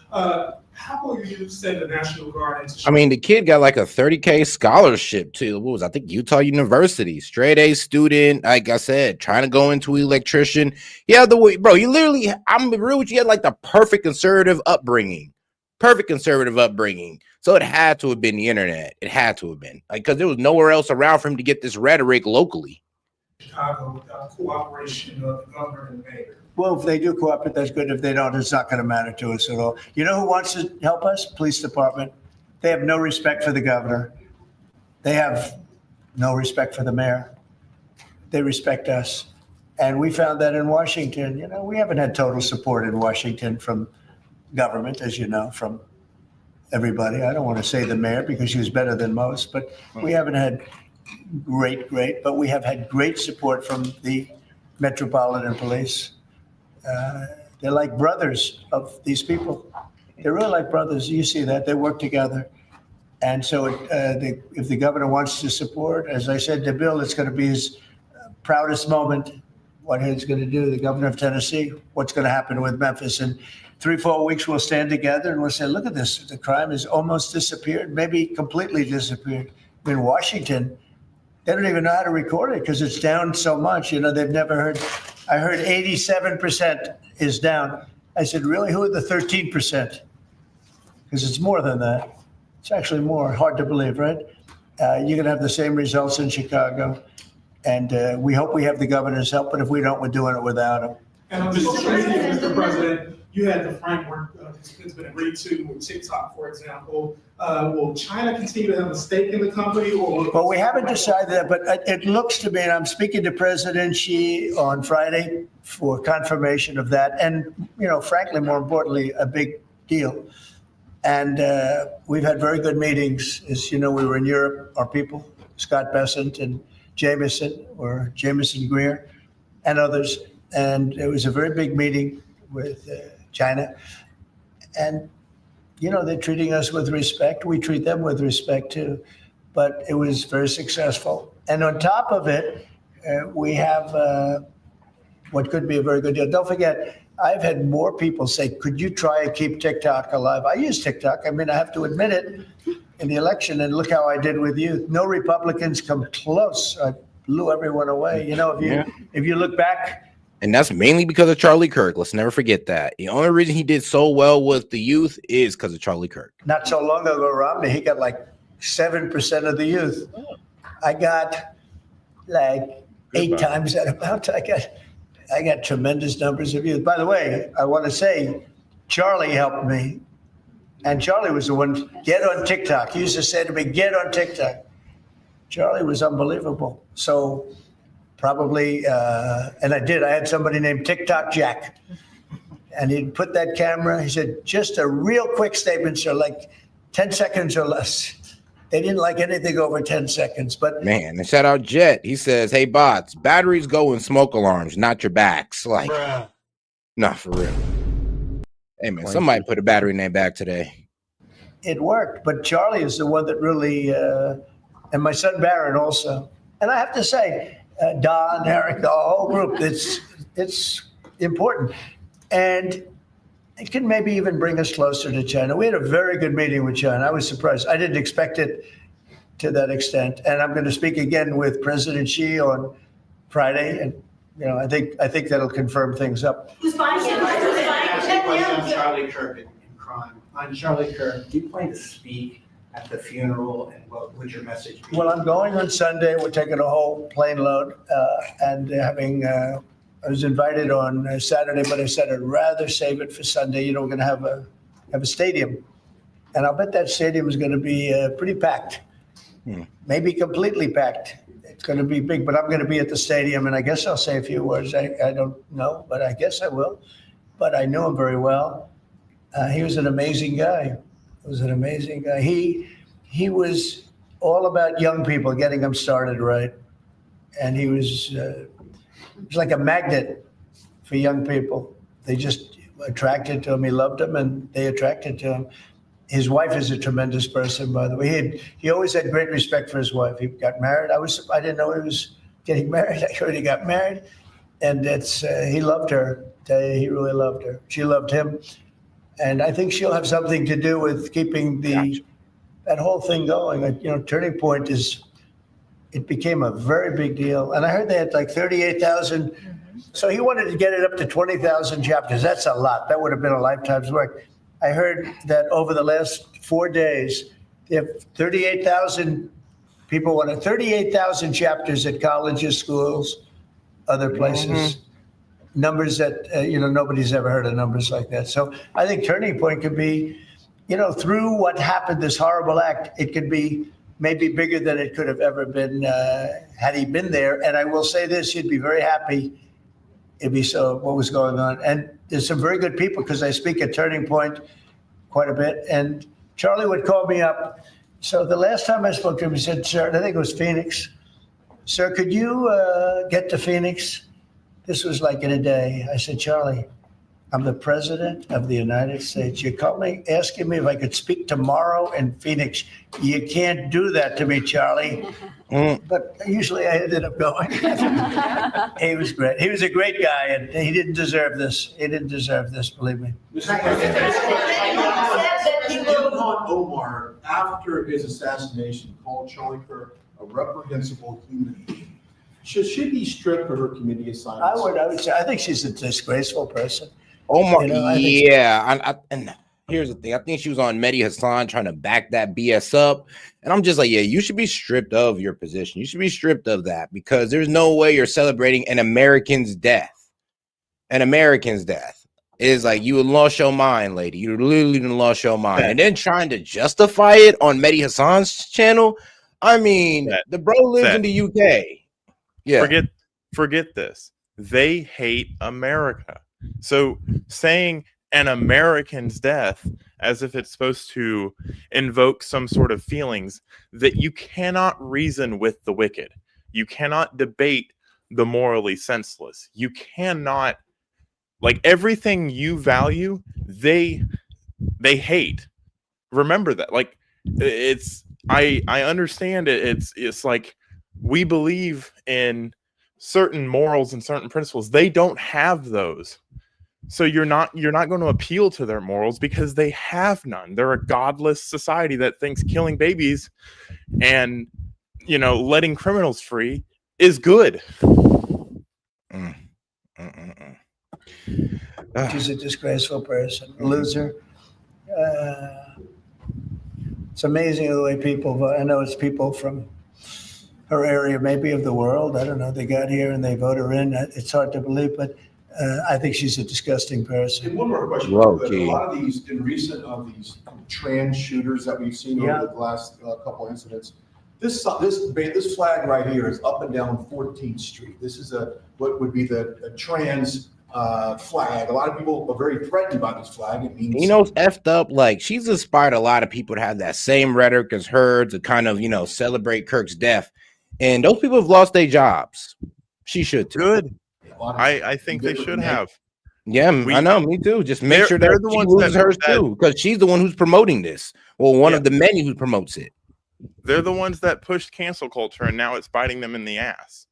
T: how will you send the National Guard into?
A: I mean, the kid got like a $30K scholarship to Utah University, straight A student. Like I said, trying to go into electrician. Yeah, I'm real with you. He had like the perfect conservative upbringing. So it had to have been the internet. It had to have been because there was nowhere else around for him to get this rhetoric locally.
T: Chicago cooperation of the governor and the mayor.
B: Well, if they do cooperate, that's good. If they don't, it's not going to matter to us at all. You know who wants to help us? Police department. They have no respect for the governor. They have no respect for the mayor. They respect us. And we found that in Washington. We haven't had total support in Washington from government, as you know, from everybody. I don't want to say the mayor because she was better than most, but we haven't had great, but we have had great support from the Metropolitan Police. They're like brothers of these people. They're really like brothers. You see that. They work together. And so if the governor wants to support, as I said to Bill, it's going to be his proudest moment, what he's going to do, the governor of Tennessee, what's going to happen with Memphis. In 3-4 weeks, we'll stand together and we'll say, look at this. The crime has almost disappeared, maybe completely disappeared. In Washington, they don't even know how to record it because it's down so much. They've never heard. I heard 87% is down. I said, really? Who are the 13%? Because it's more than that. It's actually more. Hard to believe, right? You're going to have the same results in Chicago. And we hope we have the governor's help, but if we don't, we're doing it without him.
T: And I'm just curious, Mr. President, you had the framework that's been agreed to with TikTok, for example. Will China continue to have a stake in the company?
B: Well, we haven't decided that, but it looks to me, and I'm speaking to President Xi on Friday for confirmation of that. And, frankly, more importantly, a big deal. And we've had very good meetings. As you know, we were in Europe, our people, Scott Bessent and Jameson Greer and others. And it was a very big meeting with China. And, they're treating us with respect. We treat them with respect too. But it was very successful. And on top of it, we have what could be a very good deal. Don't forget, I've had more people say, could you try and keep TikTok alive? I use TikTok. I mean, I have to admit it. In the election, and look how I did with youth. No Republicans come close. I blew everyone away. If you look back.
A: And that's mainly because of Charlie Kirk. Let's never forget that. The only reason he did so well with the youth is because of Charlie Kirk.
B: Not so long ago, Romney, he got like 7% of the youth. I got like 8 times that amount. I got tremendous numbers of youth. By the way, I want to say, Charlie helped me. And Charlie was the one, get on TikTok. He used to say to me, get on TikTok. Charlie was unbelievable. So probably, and I did. I had somebody named TikTok Jack. And he'd put that camera. He said, just a real quick statement, sir, like 10 seconds or less. They didn't like anything over 10 seconds. But
A: man, and shout out Jet. He says, hey, bots, batteries go in smoke alarms, not your backs. Like, nah, for real. Hey, man, somebody put a battery in their back today.
B: It worked, but Charlie is the one that really, and my son Barron also. And I have to say, Don, Eric, the whole group, it's important. And it can maybe even bring us closer to China. We had a very good meeting with China. I was surprised. I didn't expect it to that extent. And I'm going to speak again with President Xi on Friday. And, I think that'll confirm things up.
F: Charlie Kirk and crime. On Charlie Kirk, do you plan to speak at the funeral, and what would your message be?
B: Well, I'm going on Sunday. We're taking a whole plane load and having. I was invited on Saturday, but I said I'd rather save it for Sunday. We're going to have a stadium, and I'll bet that stadium is going to be pretty packed, maybe completely packed. It's going to be big, but I'm going to be at the stadium, and I guess I'll say a few words. I don't know, but I guess I will. But I knew him very well. He was an amazing guy. He was all about young people, getting them started right. And he was like a magnet for young people. They just attracted to him. He loved them, and they attracted to him. His wife is a tremendous person, by the way. He always had great respect for his wife. He got married. I didn't know he was getting married. I heard he got married. And he loved her. He really loved her. She loved him. And I think she'll have something to do with keeping that whole thing going. Turning Point it became a very big deal. And I heard they had like 38,000. So he wanted to get it up to 20,000 chapters. That's a lot. That would have been a lifetime's work. I heard that over the last 4 days, they have 38,000 people wanted 38,000 chapters at colleges, schools, other places. Numbers that, nobody's ever heard of numbers like that. So I think Turning Point could be, through what happened, this horrible act, it could be maybe bigger than it could have ever been had he been there. And I will say this, he'd be very happy if he saw what was going on. And there's some very good people, because I speak at Turning Point quite a bit. And Charlie would call me up. So the last time I spoke to him, he said, "Sir," I think it was Phoenix. "Sir, could you get to Phoenix?" This was like in a day. I said, "Charlie, I'm the president of the United States. You called me asking me if I could speak tomorrow in Phoenix. You can't do that to me, Charlie." But usually I ended up going. He was great. He was a great guy, and he didn't deserve this. He didn't deserve this, believe me.
O: Ilhan Omar, after his assassination, called Charlie Kirk a reprehensible human being. Should she be stripped of her committee assignments?
B: I would say, I think she's a disgraceful person.
A: Omar,
B: You know,
A: and here's the thing. I think she was on Mehdi Hassan trying to back that BS up. And I'm just like, yeah, you should be stripped of your position. You should be stripped of that because there's no way you're celebrating an American's death. An American's death. Is like you lost your mind, lady. You literally lost your mind. And then trying to justify it on Mehdi Hassan's channel. I mean, the bro lives in the UK. Yeah.
S: Forget this. They hate America. So saying an American's death as if it's supposed to invoke some sort of feelings that you cannot reason with the wicked. You cannot debate the morally senseless. You cannot, like, everything you value, they hate. Remember that. Like, it's I understand it. It's like we believe in certain morals and certain principles. They don't have those. So you're not going to appeal to their morals because they have none. They're a godless society that thinks killing babies and, you know, letting criminals free is good.
B: She's a disgraceful person, a loser. It's amazing the way people vote. I know it's people from her area, maybe of the world. I don't know. They got here and they vote her in. It's hard to believe, but I think she's a disgusting person.
O: And one more question.
A: Whoa,
O: a lot of these, in recent of these trans shooters that we've seen over the last couple incidents, this flag right here is up and down 14th Street. This is what would be a trans flag. A lot of people are very threatened by this flag. It means,
A: you know, it's effed up. Like, she's inspired a lot of people to have that same rhetoric as her to kind of, you know, celebrate Kirk's death. And those people have lost their jobs. She should too.
S: Good. I think they should have.
A: Yeah, I know. Me too. Just make sure that she loses hers too, because she's the one who's promoting this. Well, one of the many who promotes it.
S: They're the ones that pushed cancel culture, and now it's biting them in the ass.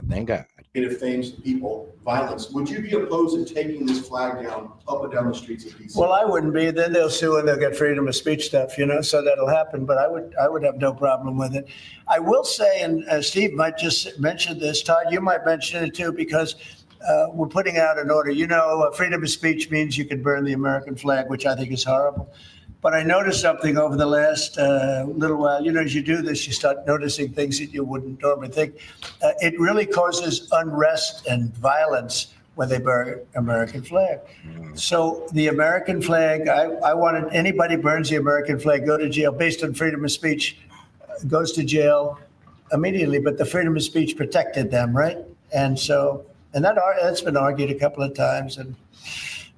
A: Thank God.
O: Negative things to people, violence. Would you be opposed to taking this flag down up and down the streets of DC?
B: Well, I wouldn't be. Then they'll sue and they'll get freedom of speech stuff, you know, so that'll happen. But I would have no problem with it. I will say, and Steve might just mention this, Todd, you might mention it too, because we're putting out an order. You know, freedom of speech means you can burn the American flag, which I think is horrible. But I noticed something over the last little while. You know, as you do this, you start noticing things that you wouldn't normally think. It really causes unrest and violence when they burn American flag. So the American flag, I wanted anybody burns the American flag, go to jail based on freedom of speech, goes to jail immediately. But the freedom of speech protected them, right? And so, and that's been argued a couple of times. And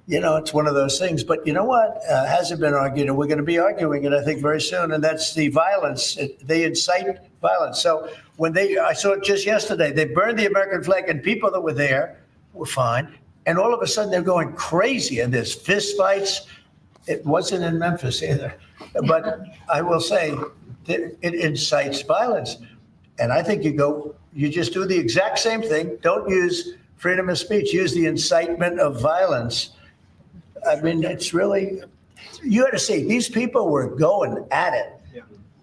B: you know, it's one of those things. But you know what? Hasn't been argued, and we're going to be arguing it, I think, very soon. And that's the violence. They incite violence. So when I saw it just yesterday, they burned the American flag, and people that were there were fine. And all of a sudden, they're going crazy, and there's fist fights. It wasn't in Memphis either. But I will say that it incites violence. And I think you just do the exact same thing. Don't use freedom of speech. Use the incitement of violence. I mean, it's really, you had to see, these people were going at it. Yeah.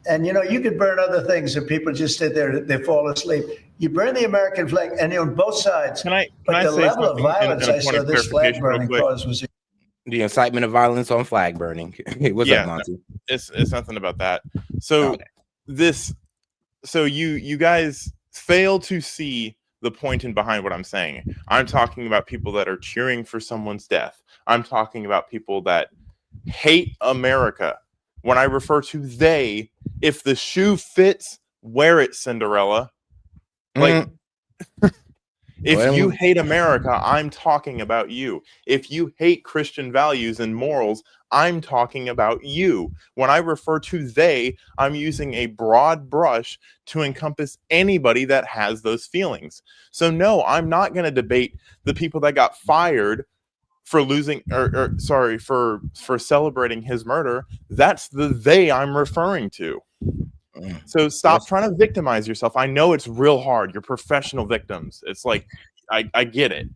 B: And, you know, you could burn other things and people just sit there, they fall asleep. You burn the American flag and you're on both sides. But the level of violence I saw this flag burning cause was
A: the incitement of violence on flag burning. What's up, Monty?
S: It's nothing about that. So you guys fail to see the point in behind what I'm saying. I'm talking about people that are cheering for someone's death. I'm talking about people that hate America. When I refer to they, if the shoe fits, wear it, Cinderella. Like, If you hate America, I'm talking about you. If you hate Christian values and morals, I'm talking about you. When I refer to they, I'm using a broad brush to encompass anybody that has those feelings. So no, I'm not going to debate the people that got fired for losing for celebrating his murder. That's the they I'm referring to. So stop trying to victimize yourself. I know it's real hard. You're professional victims. It's like, I get it.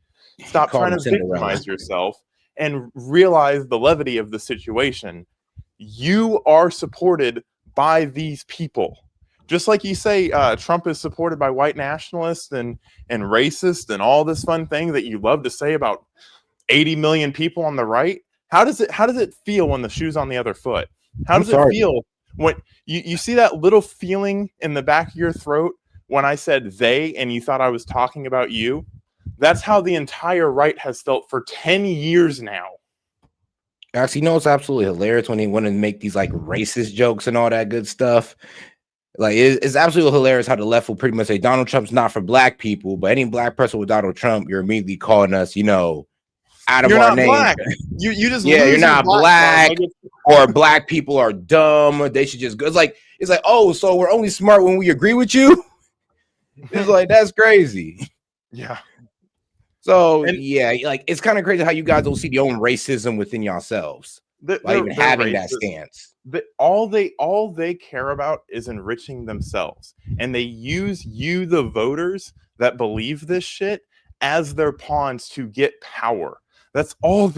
S: Stop trying to victimize yourself and realize the levity of the situation. You are supported by these people. Just like you say, Trump is supported by white nationalists and racists and all this fun thing that you love to say about 80 million people on the right. How does it feel when the shoe's on the other foot? How does it feel when you see that little feeling in the back of your throat when I said they and you thought I was talking about you? That's how the entire right has felt for 10 years now.
A: Actually, you know, it's absolutely hilarious when they want to make these like racist jokes and all that good stuff. Like, it's absolutely hilarious how the left will pretty much say Donald Trump's not for black people, but any black person with Donald Trump, you're immediately calling us, you know, out of our name.
S: Black. You just
A: you're not black, or black people are dumb. They should just go. It's like, oh, so we're only smart when we agree with you. It's like, that's crazy.
S: Yeah.
A: So like, it's kind of crazy how you guys don't see your own racism within yourselves, by even having that stance.
S: All they care about is enriching themselves, and they use you, the voters that believe this shit, as their pawns to get power. That's all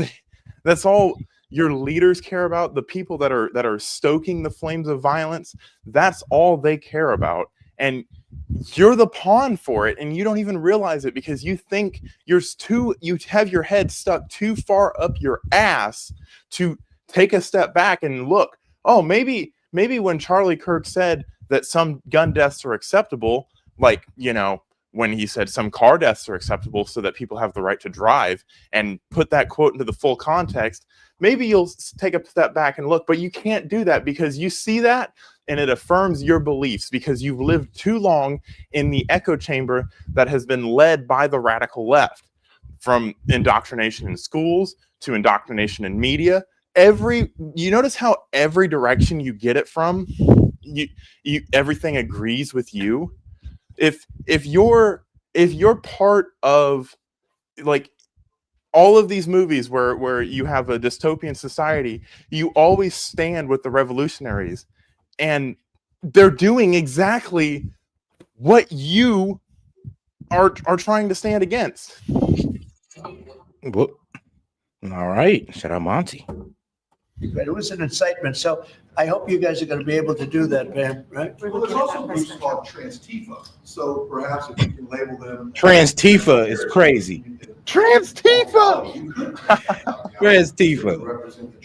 S: your leaders care about. The people that are stoking the flames of violence, that's all they care about. And you're the pawn for it, and you don't even realize it because you think you have your head stuck too far up your ass to take a step back and look. Oh, maybe when Charlie Kirk said that some gun deaths are acceptable, like, you know, when he said some car deaths are acceptable so that people have the right to drive, and put that quote into the full context, maybe you'll take a step back and look. But you can't do that because you see that and it affirms your beliefs, because you've lived too long in the echo chamber that has been led by the radical left, from indoctrination in schools to indoctrination in media. You notice how every direction you get it from, everything agrees with you. If you're part of, like, all of these movies where you have a dystopian society, you always stand with the revolutionaries, and they're doing exactly what you are trying to stand against.
A: All right, shout out Monty.
B: It was an incitement, so I hope you guys are going to be able to do that, man. Right?
O: Well, there's also groups called Trans-Tifa, so perhaps if you can label them.
A: Trans-Tifa is crazy.
B: Trans-Tifa.
A: Trans-Tifa.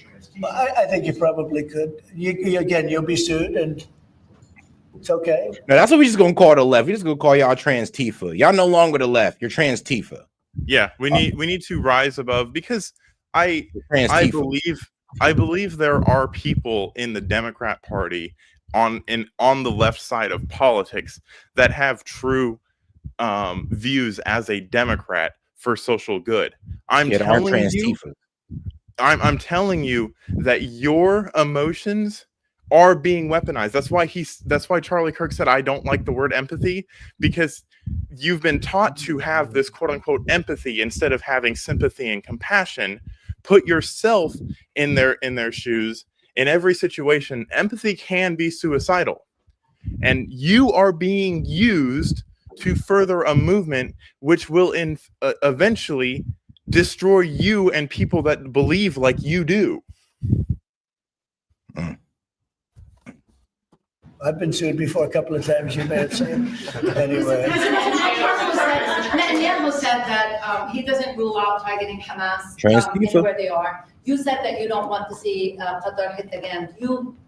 B: I think you probably could. Again, you'll be sued, and it's okay.
A: No, that's what we just gonna call the left. We just gonna call y'all Trans-Tifa. Y'all no longer the left. You're Trans-Tifa.
S: Yeah, we need to rise above, because I believe there are people in the Democrat Party on the left side of politics that have true views as a Democrat for social good. I'm telling you that your emotions are being weaponized. That's why Charlie Kirk said, I don't like the word empathy, because you've been taught to have this quote unquote empathy instead of having sympathy and compassion. Put yourself in their shoes in every situation. Empathy can be suicidal, and you are being used to further a movement which will eventually destroy you and people that believe like you do.
B: I've been sued before a couple of times, you may have seen. Anyway.
U: Netanyahu said that he doesn't rule out targeting Hamas where they are. You said that you don't want to see Qatar hit again.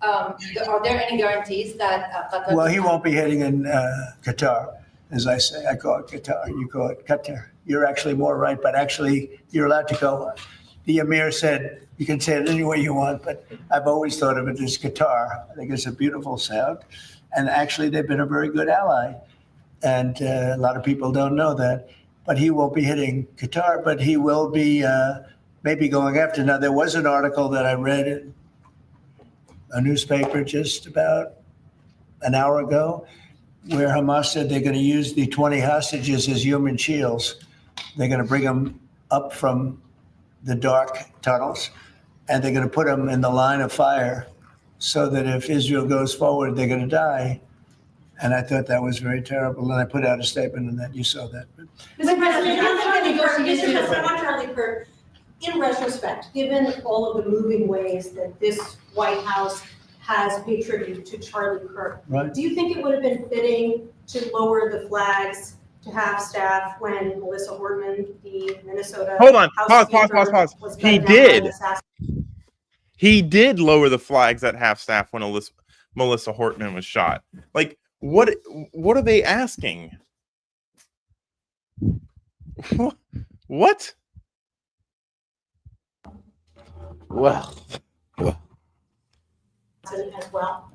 U: Are there any guarantees that Qatar?
B: Well, he won't be hitting in Qatar, as I say. I call it Qatar. You call it Qatar. You're actually more right, but actually you're allowed to go. The Emir said you can say it any way you want, but I've always thought of it as Qatar. I think it's a beautiful sound, and actually they've been a very good ally. And a lot of people don't know that. but he won't be hitting Qatar, but he will be maybe going after. Now, there was an article that I read in a newspaper just about an hour ago where Hamas said they're going to use the 20 hostages as human shields. They're going to bring them up from the dark tunnels, and they're going to put them in the line of fire so that if Israel goes forward, they're going to die. And I thought that was very terrible. And I put out a statement on that. You saw that.
Q: Mr. President, I want Charlie Kirk, in retrospect, given all of the moving ways that this White House has paid tribute to Charlie Kirk,
B: right.
Q: Do you think it would have been fitting to lower the flags to half-staff when Melissa Hortman, the Minnesota
S: Hold on,
Q: House
S: pause.
Q: was
S: He
Q: gunned down by an
S: did.
Q: assassin?
S: He did lower the flags at half-staff when Melissa Hortman was shot. Like, what are they asking? What?
A: Well.
Q: As well.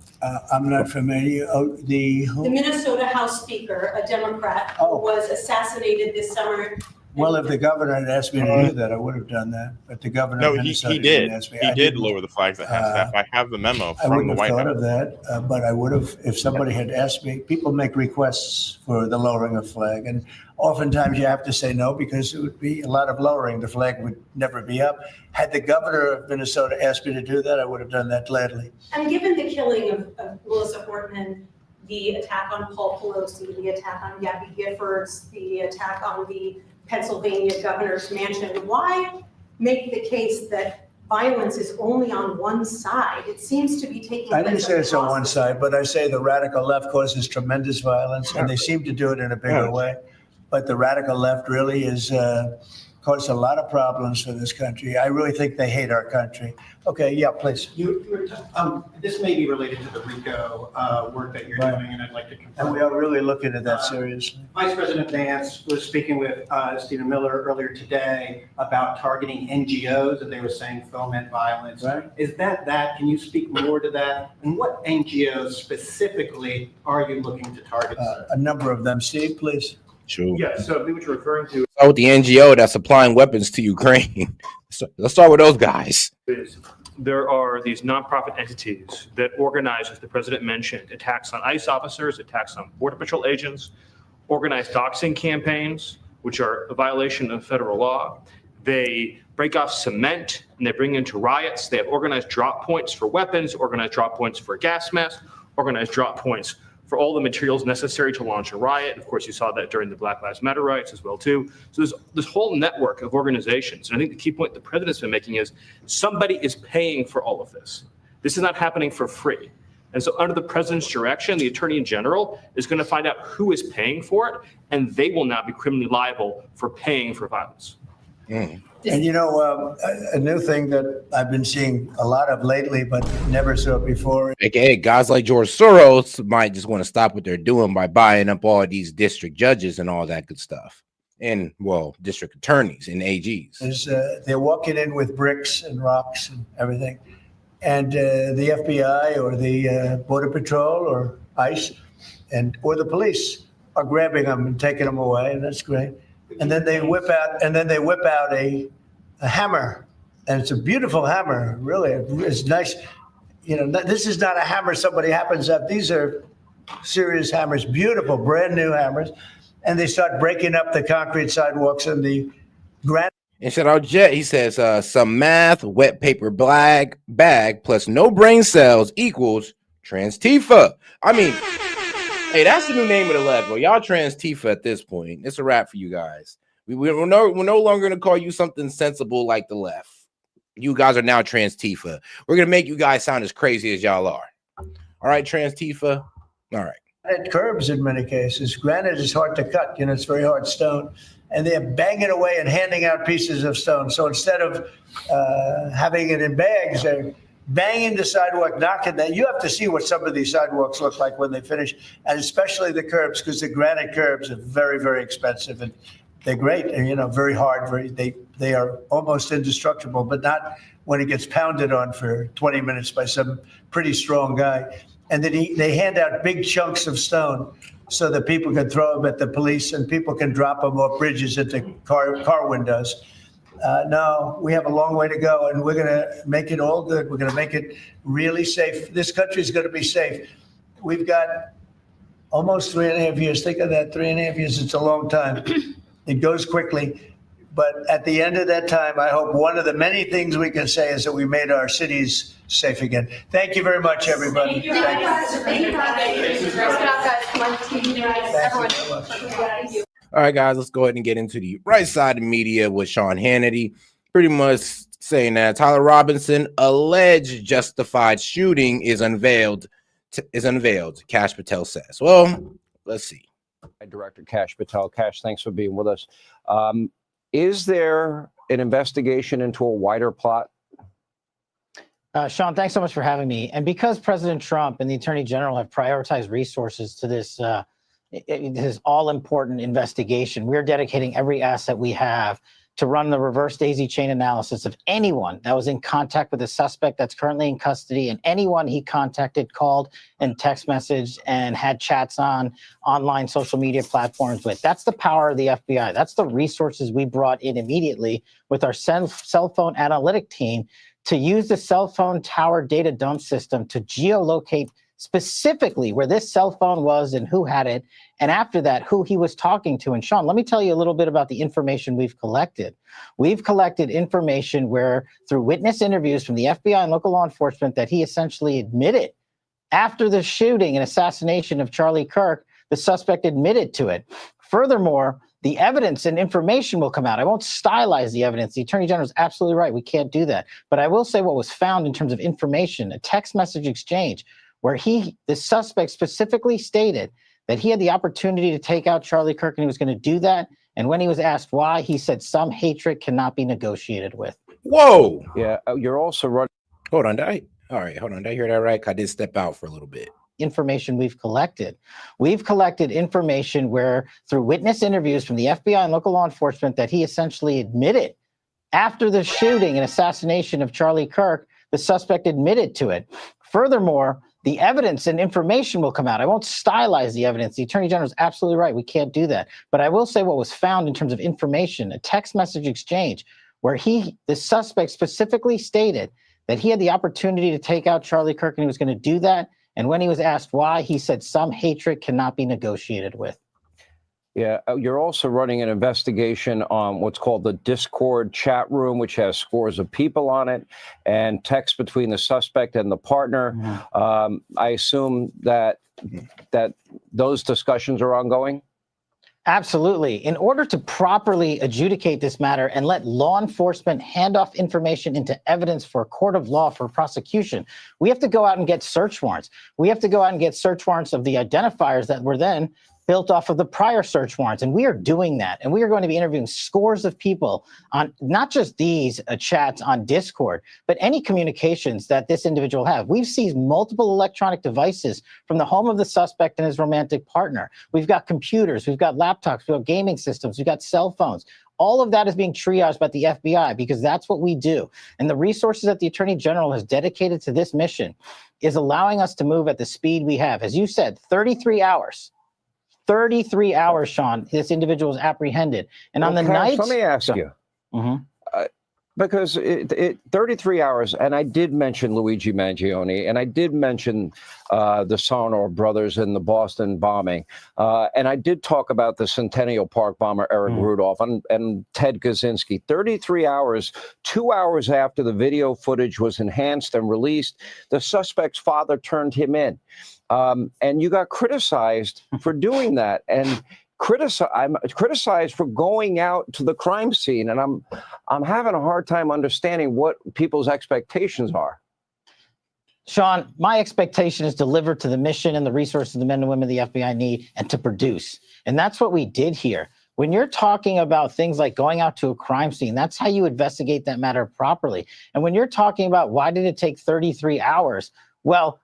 B: I'm not familiar. Oh,
Q: The Minnesota House Speaker, a Democrat, who was assassinated this summer.
B: Well, if the governor had asked me to do that, I would have done that. But the governor
S: No,
B: of
S: he
B: Minnesota
S: did.
B: didn't ask me.
S: He
B: I
S: did
B: didn't.
S: lower the flags at half-staff. I have the memo
B: I
S: from
B: wouldn't
S: the
B: have
S: White
B: thought
S: House.
B: of that, but I would have if somebody had asked me. People make requests for the lowering of flag, and oftentimes you have to say no because it would be a lot of lowering. The flag would never be up. Had the governor of Minnesota asked me to do that, I would have done that gladly.
Q: And given the killing of Melissa Hortman, the attack on Paul Pelosi, the attack on Gabby Giffords, the attack on the Pennsylvania governor's mansion, why make the case that violence is only on one side? It seems to be taking.
B: I didn't say it's on one side, but I say the radical left causes tremendous violence, and they seem to do it in a bigger way. But the radical left really is caused a lot of problems for this country. I really think they hate our country. Okay, yeah, please.
F: This may be related to the RICO work that you're doing, and I'd like to confirm.
B: And we are really looking at that seriously.
F: Vice President Vance was speaking with Stephen Miller earlier today about targeting NGOs, and they were saying foment violence.
B: Right.
F: Is that? Can you speak more to that? And what NGOs specifically are you looking to target?
B: A number of them. Steve, please.
A: True.
R: Yeah, so I think what you're referring to
A: Start with the NGO that's supplying weapons to Ukraine. So let's start with those guys.
M: is there are these nonprofit entities that organize, as the president mentioned, attacks on ICE officers, attacks on Border Patrol agents, organized doxing campaigns, which are a violation of federal law. They break off cement and they bring into riots. They have organized drop points for weapons, organized drop points for gas masks, organized drop points for all the materials necessary to launch a riot. Of course, you saw that during the Black Lives Matter riots as well, too. So there's this whole network of organizations. And I think the key point the president's been making is somebody is paying for all of this. This is not happening for free. And so under the president's direction, the attorney general is going to find out who is paying for it, and they will not be criminally liable for paying for violence.
B: And you know, a new thing that I've been seeing a lot of lately, but never saw it before.
A: AKA guys like George Soros might just want to stop what they're doing by buying up all of these district judges and all that good stuff. And, well, district attorneys and AGs.
B: They're walking in with bricks and rocks and everything. And the FBI or the Border Patrol or ICE or the police are grabbing them and taking them away, and that's great. And then they whip out a hammer, and it's a beautiful hammer. Really, it's nice. You know, this is not a hammer somebody happens to have. These are serious hammers, beautiful, brand new hammers, and they start breaking up the concrete sidewalks and the granite.
A: And shout out Jet, he says, some math, wet paper bag plus no brain cells equals trans Tifa. I mean, hey, that's the new name of the left. Well, y'all trans Tifa at this point. It's a wrap for you guys. We're no longer going to call you something sensible like the left. You guys are now trans Tifa. We're going to make you guys sound as crazy as y'all are. All right, trans Tifa. All right.
B: Granite curbs in many cases. Granite is hard to cut. You know, it's very hard stone. And they're banging away and handing out pieces of stone. So instead of having it in bags, they're banging the sidewalk, knocking that. You have to see what some of these sidewalks look like when they finish, and especially the curbs, because the granite curbs are very, very expensive, and they're great, and you know, very hard. They are almost indestructible, but not when it gets pounded on for 20 minutes by some pretty strong guy. And then they hand out big chunks of stone so that people can throw them at the police and people can drop them off bridges into car windows. No, we have a long way to go, and we're going to make it all good. We're going to make it really safe. This country is going to be safe. We've got almost 3.5 years. Think of that, 3.5 years. It's a long time. It goes quickly. But at the end of that time, I hope one of the many things we can say is that we made our cities safe again. Thank you very much, everybody.
D: Thank you.
A: All right, guys, let's go ahead and get into the right side of media with Sean Hannity, pretty much saying that Tyler Robinson alleged justified shooting is unveiled. Cash Patel says. Well, let's see.
C: Director Cash Patel. Cash, thanks for being with us. Is there an investigation into a wider plot?
F: Sean, thanks so much for having me. And because President Trump and the Attorney General have prioritized resources to this all-important investigation, we're dedicating every asset we have to run the reverse daisy chain analysis of anyone that was in contact with a suspect that's currently in custody and anyone he contacted, called, and text messaged and had chats on online social media platforms with. That's the power of the FBI. That's the resources we brought in immediately with our cell phone analytic team to use the cell phone tower data dump system to geolocate specifically where this cell phone was and who had it, and after that, who he was talking to. And Sean, let me tell you a little bit about the information we've collected. We've collected information where, through witness interviews from the FBI and local law enforcement, that he essentially admitted after the shooting and assassination of Charlie Kirk, the suspect admitted to it. Furthermore, the evidence and information will come out. I won't stylize the evidence. The Attorney General is absolutely right. We can't do that. But I will say what was found in terms of information, a text message exchange where the suspect specifically stated that he had the opportunity to take out Charlie Kirk and he was going to do that. And when he was asked why, he said some hatred cannot be negotiated with.
A: Whoa.
C: Yeah, you're also running.
A: Hold on, did I hear that right? I did step out for a little bit.
F: Information we've collected. We've collected information where, through witness interviews from the FBI and local law enforcement, that he essentially admitted after the shooting and assassination of Charlie Kirk, the suspect admitted to it. Furthermore, the evidence and information will come out. I won't stylize the evidence. The Attorney General is absolutely right. We can't do that. But I will say what was found in terms of information, a text message exchange where the suspect specifically stated that he had the opportunity to take out Charlie Kirk and he was going to do that. And when he was asked why, he said some hatred cannot be negotiated with.
C: Yeah, you're also running an investigation on what's called the Discord chat room, which has scores of people on it, and texts between the suspect and the partner. Mm-hmm. I assume that those discussions are ongoing?
F: Absolutely. In order to properly adjudicate this matter and let law enforcement hand off information into evidence for a court of law for prosecution, we have to go out and get search warrants. We have to go out and get search warrants of the identifiers that were then built off of the prior search warrants. And we are doing that. And we are going to be interviewing scores of people on not just these chats on Discord, but any communications that this individual have. We've seized multiple electronic devices from the home of the suspect and his romantic partner. We've got computers, we've got laptops, we've got gaming systems, we've got cell phones. All of that is being triaged by the FBI because that's what we do. And the resources that the Attorney General has dedicated to this mission is allowing us to move at the speed we have. As you said, 33 hours. 33 hours, Sean, this individual is apprehended. And on the night...
C: Let me ask you. Mm-hmm. Because 33 hours, and I did mention Luigi Mangione, and I did mention the Sonar brothers in the Boston bombing, and I did talk about the Centennial Park bomber Eric Rudolph and Ted Kaczynski. 33 hours, 2 hours after the video footage was enhanced and released, the suspect's father turned him in. And you got criticized for doing that, and I'm criticized for going out to the crime scene, and I'm having a hard time understanding what people's expectations are.
F: Sean, my expectation is deliver to the mission and the resources the men and women the FBI need and to produce. And that's what we did here. When you're talking about things like going out to a crime scene, that's how you investigate that matter properly. And when you're talking about why did it take 33 hours, Well,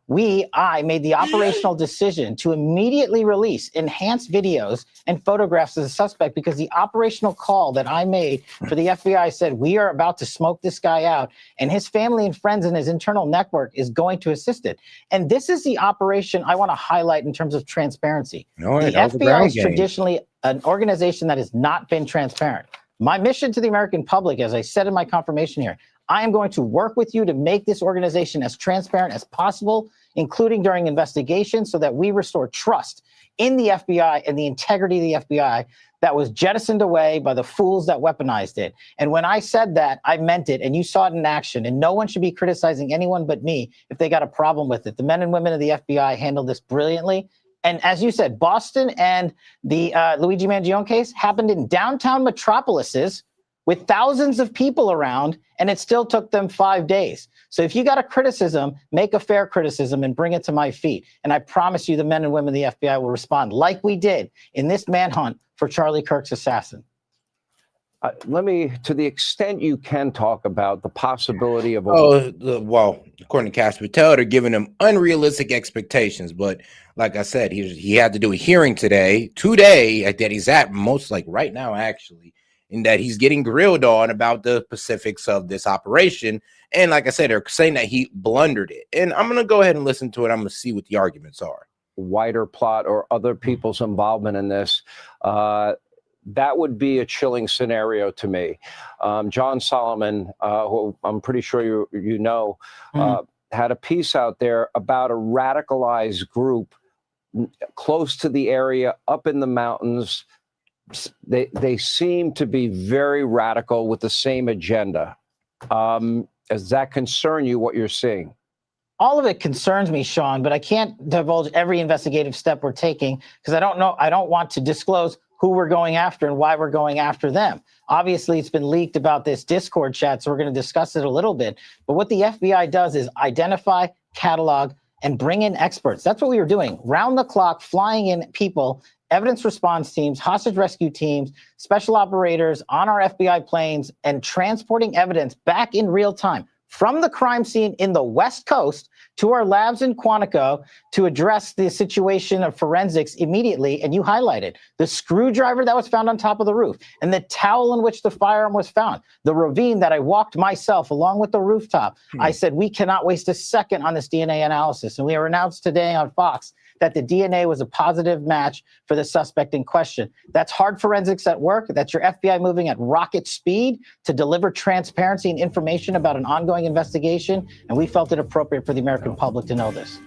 F: I made the operational decision to immediately release enhanced videos and photographs of the suspect because the operational call that I made for the FBI said, we are about to smoke this guy out, and his family and friends and his internal network is going to assist it. And this is the operation I want to highlight in terms of transparency. The FBI is traditionally an organization that has not been transparent. My mission to the American public, as I said in my confirmation here, I am going to work with you to make this organization as transparent as possible, including during investigations, so that we restore trust in the FBI and the integrity of the FBI that was jettisoned away by the fools that weaponized it. And when I said that, I meant it, and you saw it in action, and no one should be criticizing anyone but me if they got a problem with it. The men and women of the FBI handled this brilliantly. And as you said, Boston and the Luigi Mangione case happened in downtown metropolises with thousands of people around, and it still took them 5 days. So if you got a criticism, make a fair criticism and bring it to my feet. And I promise you the men and women of the FBI will respond like we did in this manhunt for Charlie Kirk's assassin.
C: Let me, to the extent you can, talk about the possibility of...
A: well, according to Cash Patel, they're giving him unrealistic expectations. But like I said, he had to do a hearing today that he's at, most like right now, actually, in that he's getting grilled on about the specifics of this operation. And like I said, they're saying that he blundered it. And I'm going to go ahead and listen to it. I'm going to see what the arguments are.
C: Wider plot or other people's involvement in this, that would be a chilling scenario to me. John Solomon, who I'm pretty sure you know, had a piece out there about a radicalized group close to the area, up in the mountains. They seem to be very radical with the same agenda. Does that concern you, what you're seeing?
F: All of it concerns me, Sean, but I can't divulge every investigative step we're taking because I don't want to disclose who we're going after and why we're going after them. Obviously, it's been leaked about this Discord chat, so we're going to discuss it a little bit. But what the FBI does is identify, catalog, and bring in experts. That's what we were doing. Round the clock, flying in people, evidence response teams, hostage rescue teams, special operators on our FBI planes, and transporting evidence back in real time from the crime scene in the West Coast to our labs in Quantico to address the situation of forensics immediately. And you highlighted the screwdriver that was found on top of the roof and the towel in which the firearm was found, the ravine that I walked myself along with the rooftop. I said, we cannot waste a second on this DNA analysis. And we were announced today on Fox that the DNA was a positive match for the suspect in question. That's hard forensics at work. That's your FBI moving at rocket speed to deliver transparency and information about an ongoing investigation. And we felt it appropriate for the American public to know this.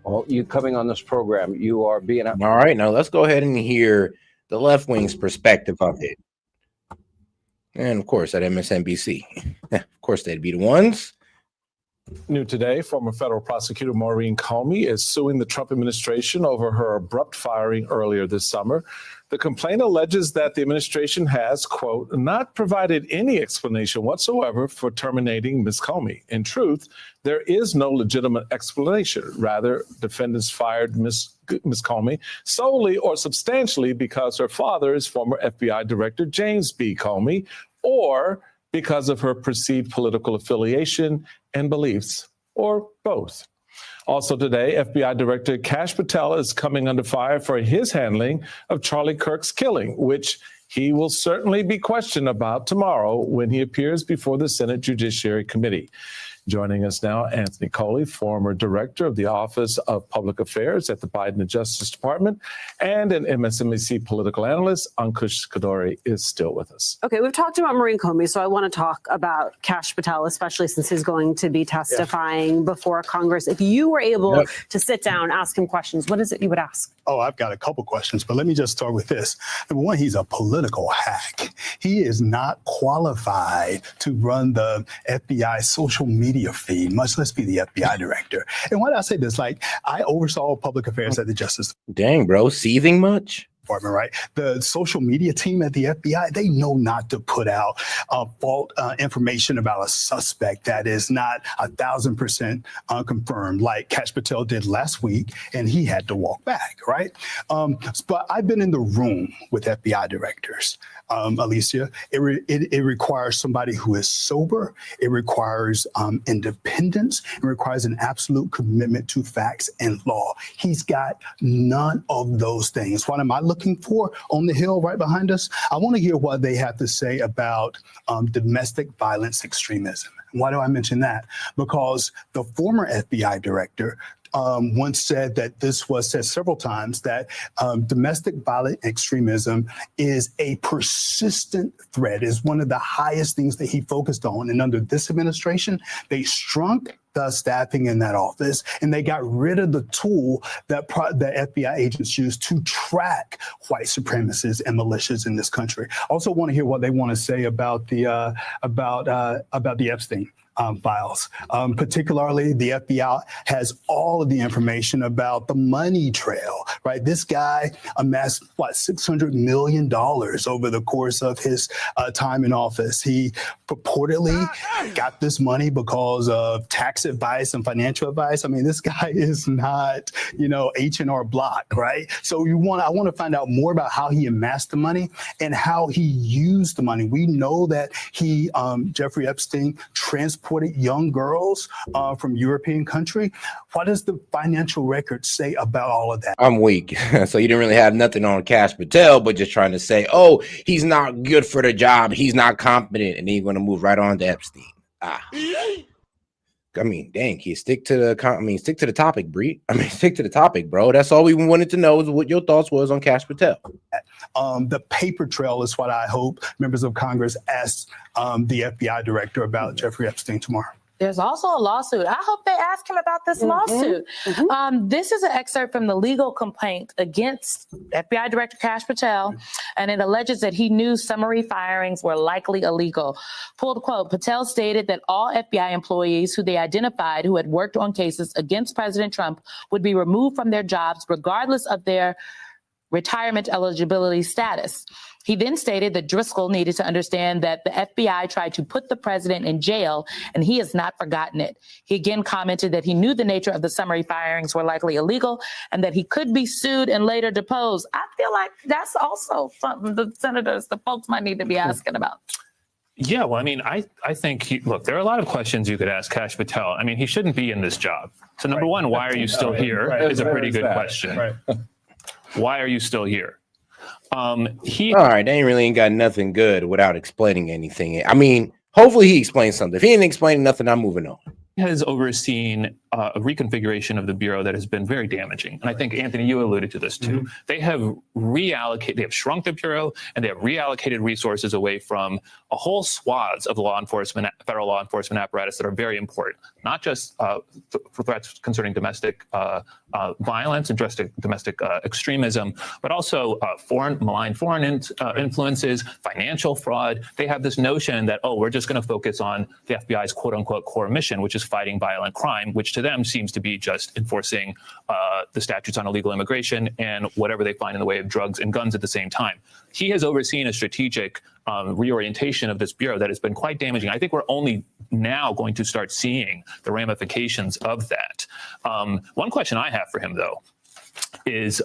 C: Well, you coming on this program, you are being...
A: All right, now let's go ahead and hear the left wing's perspective of it. And of course, at MSNBC. Of course, they'd be the ones.
E: New today, former federal prosecutor Maureen Comey is suing the Trump administration over her abrupt firing earlier this summer. The complaint alleges that the administration has, quote, not provided any explanation whatsoever for terminating Ms. Comey. In truth, there is no legitimate explanation. Rather, defendants fired Ms. Comey solely or substantially because her father is former FBI Director James B. Comey, or because of her perceived political affiliation and beliefs, or both. Also today, FBI Director Kash Patel is coming under fire for his handling of Charlie Kirk's killing, which he will certainly be questioned about tomorrow when he appears before the Senate Judiciary Committee. Joining us now, Anthony Coley, former director of the Office of Public Affairs at the Biden Justice Department, and an MSNBC political analyst, Ankush Kadori, is still with us.
V: Okay, we've talked about Maureen Comey, so I want to talk about Kash Patel, especially since he's going to be testifying before Congress. If you were able to sit down, ask him questions, what is it you would ask?
W: Oh, I've got a couple questions, but let me just start with this. Number one, he's a political hack. He is not qualified to run the FBI social media feed, much less be the FBI director. And why do I say this? Like, I oversaw public affairs at the Justice.
A: Dang, bro, seething much?
W: Department, right? The social media team at the FBI, they know not to put out false information about a suspect that is not 1,000% unconfirmed, like Kash Patel did last week, and he had to walk back, right? But I've been in the room with FBI directors. Alicia. It requires somebody who is sober. It requires independence. It requires an absolute commitment to facts and law. He's got none of those things. What am I looking for on the Hill right behind us? I want to hear what they have to say about domestic violence extremism. Why do I mention that? Because the former FBI director once said that this was said several times that domestic violent extremism is a persistent threat, is one of the highest things that he focused on. And under this administration, they shrunk the staffing in that office, and they got rid of the tool that the FBI agents use to track white supremacists and militias in this country. I also want to hear what they want to say about the Epstein files. Particularly, the FBI has all of the information about the money trail, right? This guy amassed, $600 million over the course of his time in office. He purportedly got this money because of tax advice and financial advice. I mean, this guy is not, H&R Block, right? So I want to find out more about how he amassed the money and how he used the money. We know that Jeffrey Epstein, transported young girls from European country. What does the financial record say about all of that?
A: I'm weak. So you didn't really have nothing on Cash Patel, but just trying to say, oh, he's not good for the job. He's not competent. And then you're going to move right on to Epstein. I mean, dang, can you stick to the topic, Bree? Stick to the topic, bro. That's all we wanted to know is what your thoughts was on Cash Patel.
W: The paper trail is what I hope members of Congress ask the FBI director about Jeffrey Epstein tomorrow.
G: There's also a lawsuit. I hope they ask him about this lawsuit. This is an excerpt from the legal complaint against FBI Director Kash Patel, and it alleges that he knew summary firings were likely illegal. Pulled quote, Patel stated that all FBI employees who they identified who had worked on cases against President Trump would be removed from their jobs regardless of their retirement eligibility status. He then stated that Driscoll needed to understand that the FBI tried to put the president in jail, and he has not forgotten it. He again commented that he knew the nature of the summary firings were likely illegal and that he could be sued and later deposed. I feel like that's also something the senators, the folks might need to be asking about.
J: Yeah, well, I think, look, there are a lot of questions you could ask Kash Patel. He shouldn't be in this job. So number one, why are you still here is a pretty good question. Why are you still here?
A: All right, they ain't got nothing good without explaining anything. Hopefully he explains something. If he ain't explaining nothing, I'm moving on.
J: Has overseen a reconfiguration of the Bureau that has been very damaging. And I think, Anthony, you alluded to this too. They have shrunk the Bureau, and they have reallocated resources away from a whole swaths of the federal law enforcement apparatus that are very important, not just for threats concerning domestic violence and domestic extremism, but also malign foreign influences, financial fraud. They have this notion that, we're just going to focus on the FBI's quote unquote core mission, which is fighting violent crime, which to them seems to be just enforcing the statutes on illegal immigration and whatever they find in the way of drugs and guns at the same time. He has overseen a strategic reorientation of this Bureau that has been quite damaging. I think we're only now going to start seeing the ramifications of that. One question I have for him, though, is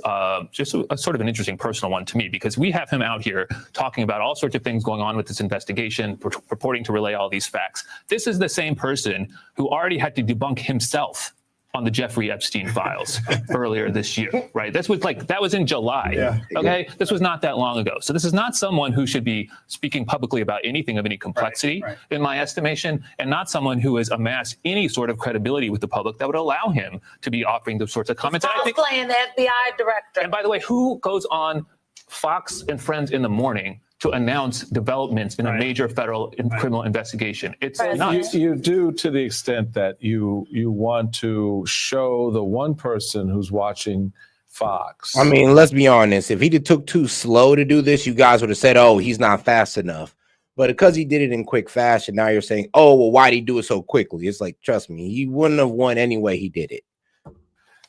J: just a sort of an interesting personal one to me, because we have him out here talking about all sorts of things going on with this investigation, purporting to relay all these facts. This is the same person who already had to debunk himself on the Jeffrey Epstein files earlier this year, right? That was in July, okay? This was not that long ago. So this is not someone who should be speaking publicly about anything of any complexity, in my estimation, and not someone who has amassed any sort of credibility with the public that would allow him to be offering those sorts of comments.
G: And I think playing the FBI director.
J: And by the way, who goes on Fox and Friends in the morning to announce developments in a major federal criminal investigation? It's nuts.
E: You do, to the extent that you want to show the one person who's watching Fox.
A: Let's be honest. If he took too slow to do this, you guys would have said, oh, he's not fast enough. But because he did it in quick fashion, now you're saying, oh, well, why did he do it so quickly? It's like, trust me, he wouldn't have won anyway he did it.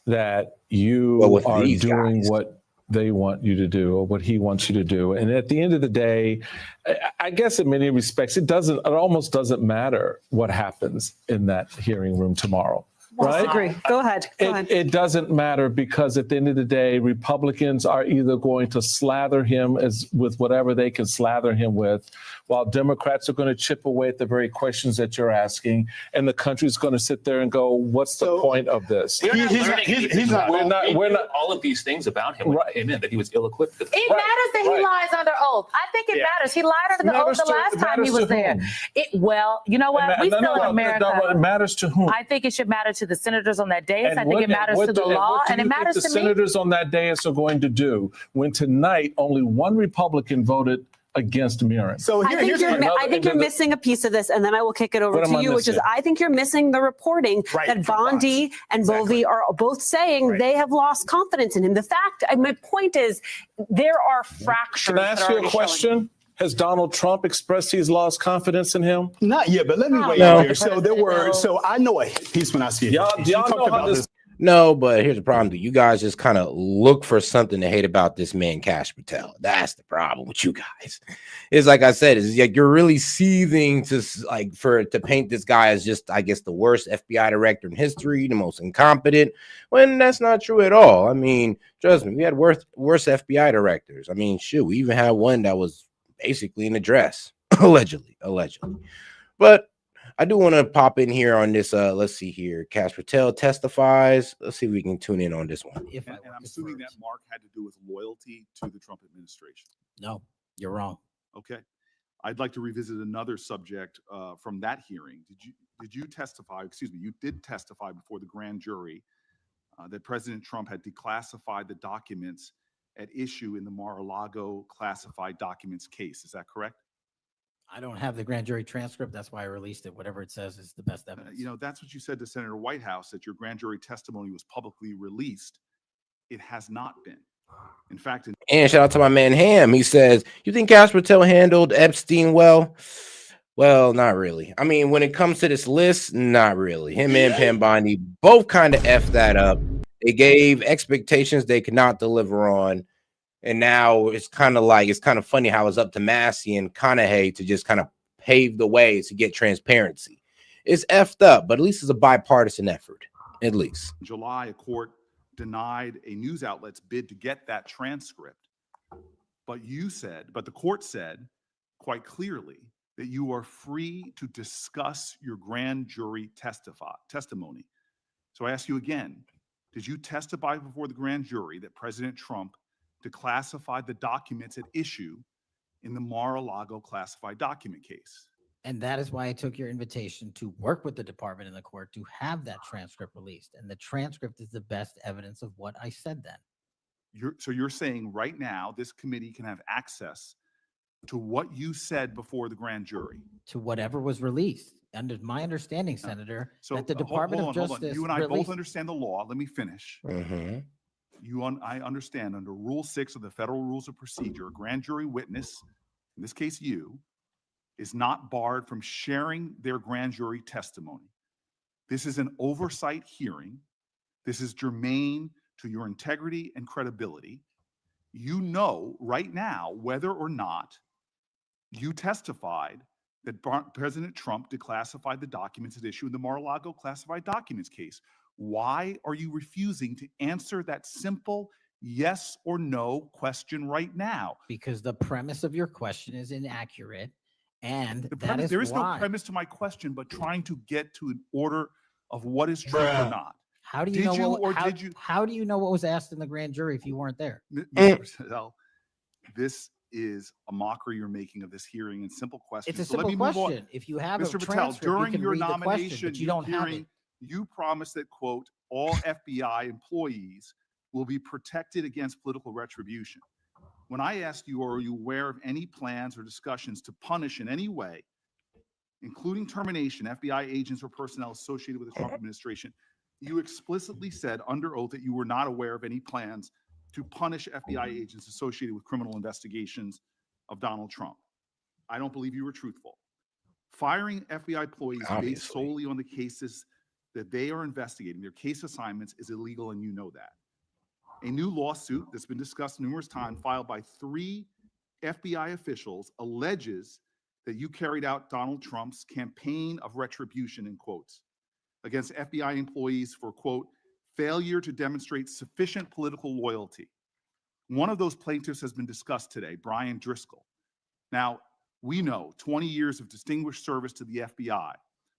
E: That you are doing what they want you to do, or what he wants you to do. And at the end of the day, I guess in many respects, it almost doesn't matter what happens in that hearing room tomorrow. right?
V: Disagree. Go ahead. Go ahead.
E: It doesn't matter because at the end of the day, Republicans are either going to slather him with whatever they can slather him with, while Democrats are going to chip away at the very questions that you're asking, and the country's going to sit there and go, "What's the point of this?"
J: We're not learning anything.
E: We're not
J: all of these things about him when he came in, that he was ill-equipped.
G: It matters that he lies under oath. I think it matters. He lied under the oath the last time he was there. Well, you know what? We still in America.
E: It matters to whom?
G: I think it should matter to the senators on that dais. I think it matters to the law, and it matters to me.
E: What the senators on that dais are going to do when tonight only one Republican voted against Mirren?
V: So I think you're missing a piece of this, and then I will kick it over to you, which is I think you're missing the reporting that Bondi and Bovee are both saying they have lost confidence in him. The fact, my point is, there are fractures.
E: Can I ask you a question? Has Donald Trump expressed he's lost confidence in him?
W: Not yet, but let me weigh in here. So I know a piece when I see it.
E: Y'all know how this.
A: No, but here's the problem. You guys just kind of look for something to hate about this man, Kash Patel. That's the problem with you guys. It's like I said, it's like you're really seething to paint this guy as just, I guess, the worst FBI director in history, the most incompetent, when that's not true at all. I mean, trust me, we had worse FBI directors. I mean, shoot, we even had one that was basically in a dress, allegedly. But I do want to pop in here on this. Let's see here. Kash Patel testifies. Let's see if we can tune in on this one.
K: And I'm assuming that Mark had to do with loyalty to the Trump administration.
F: No, you're wrong.
K: Okay. I'd like to revisit another subject from that hearing. Did you testify? Excuse me. You did testify before the grand jury that President Trump had declassified the documents at issue in the Mar-a-Lago classified documents case. Is that correct?
F: I don't have the grand jury transcript. That's why I released it. Whatever it says is the best evidence.
K: That's what you said to Senator Whitehouse, that your grand jury testimony was publicly released. It has not been. In fact,
A: and shout out to my man Ham. He says, "You think Kash Patel handled Epstein well?" Well, not really. I mean, when it comes to this list, not really. Him and Pam Bondi both kind of effed that up. They gave expectations they could not deliver on. And now it's kind of funny how it's up to Massey and Conahey to just kind of pave the way to get transparency. It's effed up, but at least it's a bipartisan effort, at least.
K: In July, a court denied a news outlet's bid to get that transcript. But the court said quite clearly that you are free to discuss your grand jury testimony. So I ask you again, did you testify before the grand jury that President Trump declassified the documents at issue in the Mar-a-Lago classified document case?
F: And that is why I took your invitation to work with the department and the court to have that transcript released. And the transcript is the best evidence of what I said then.
K: So you're saying right now this committee can have access to what you said before the grand jury?
F: To whatever was released. Under my understanding, Senator, that the Department of Justice.
K: You and I both understand the law. Let me finish. I understand under Rule 6 of the Federal Rules of Procedure, a grand jury witness, in this case you, is not barred from sharing their grand jury testimony. This is an oversight hearing. This is germane to your integrity and credibility. You know right now whether or not you testified that President Trump declassified the documents at issue in the Mar-a-Lago classified documents case. Why are you refusing to answer that simple yes or no question right now?
F: Because the premise of your question is inaccurate, and
K: there is no premise to my question, but trying to get to an order of what is true or not.
F: How do you How do you know what was asked in the grand jury if you weren't there?
K: Mr. Patel, this is a mockery you're making of this hearing and simple questions.
F: It's a simple question. If you have
K: Mr.
F: a
K: Patel,
F: transcript,
K: during
F: you can
K: your
F: read the question,
K: nomination
F: but you don't have
K: hearing,
F: it.
K: you promised that, quote, all FBI employees will be protected against political retribution. When I asked you, are you aware of any plans or discussions to punish in any way, including termination, FBI agents or personnel associated with the Trump administration, you explicitly said under oath that you were not aware of any plans to punish FBI agents associated with criminal investigations of Donald Trump. I don't believe you were truthful. Firing FBI employees based solely on the cases that they are investigating, their case assignments, is illegal, and you know that. A new lawsuit that's been discussed numerous times, filed by 3 FBI officials, alleges that you carried out Donald Trump's campaign of retribution, in quotes. against FBI employees for, quote, failure to demonstrate sufficient political loyalty. One of those plaintiffs has been discussed today, Brian Driscoll. Now, we know 20 years of distinguished service to the FBI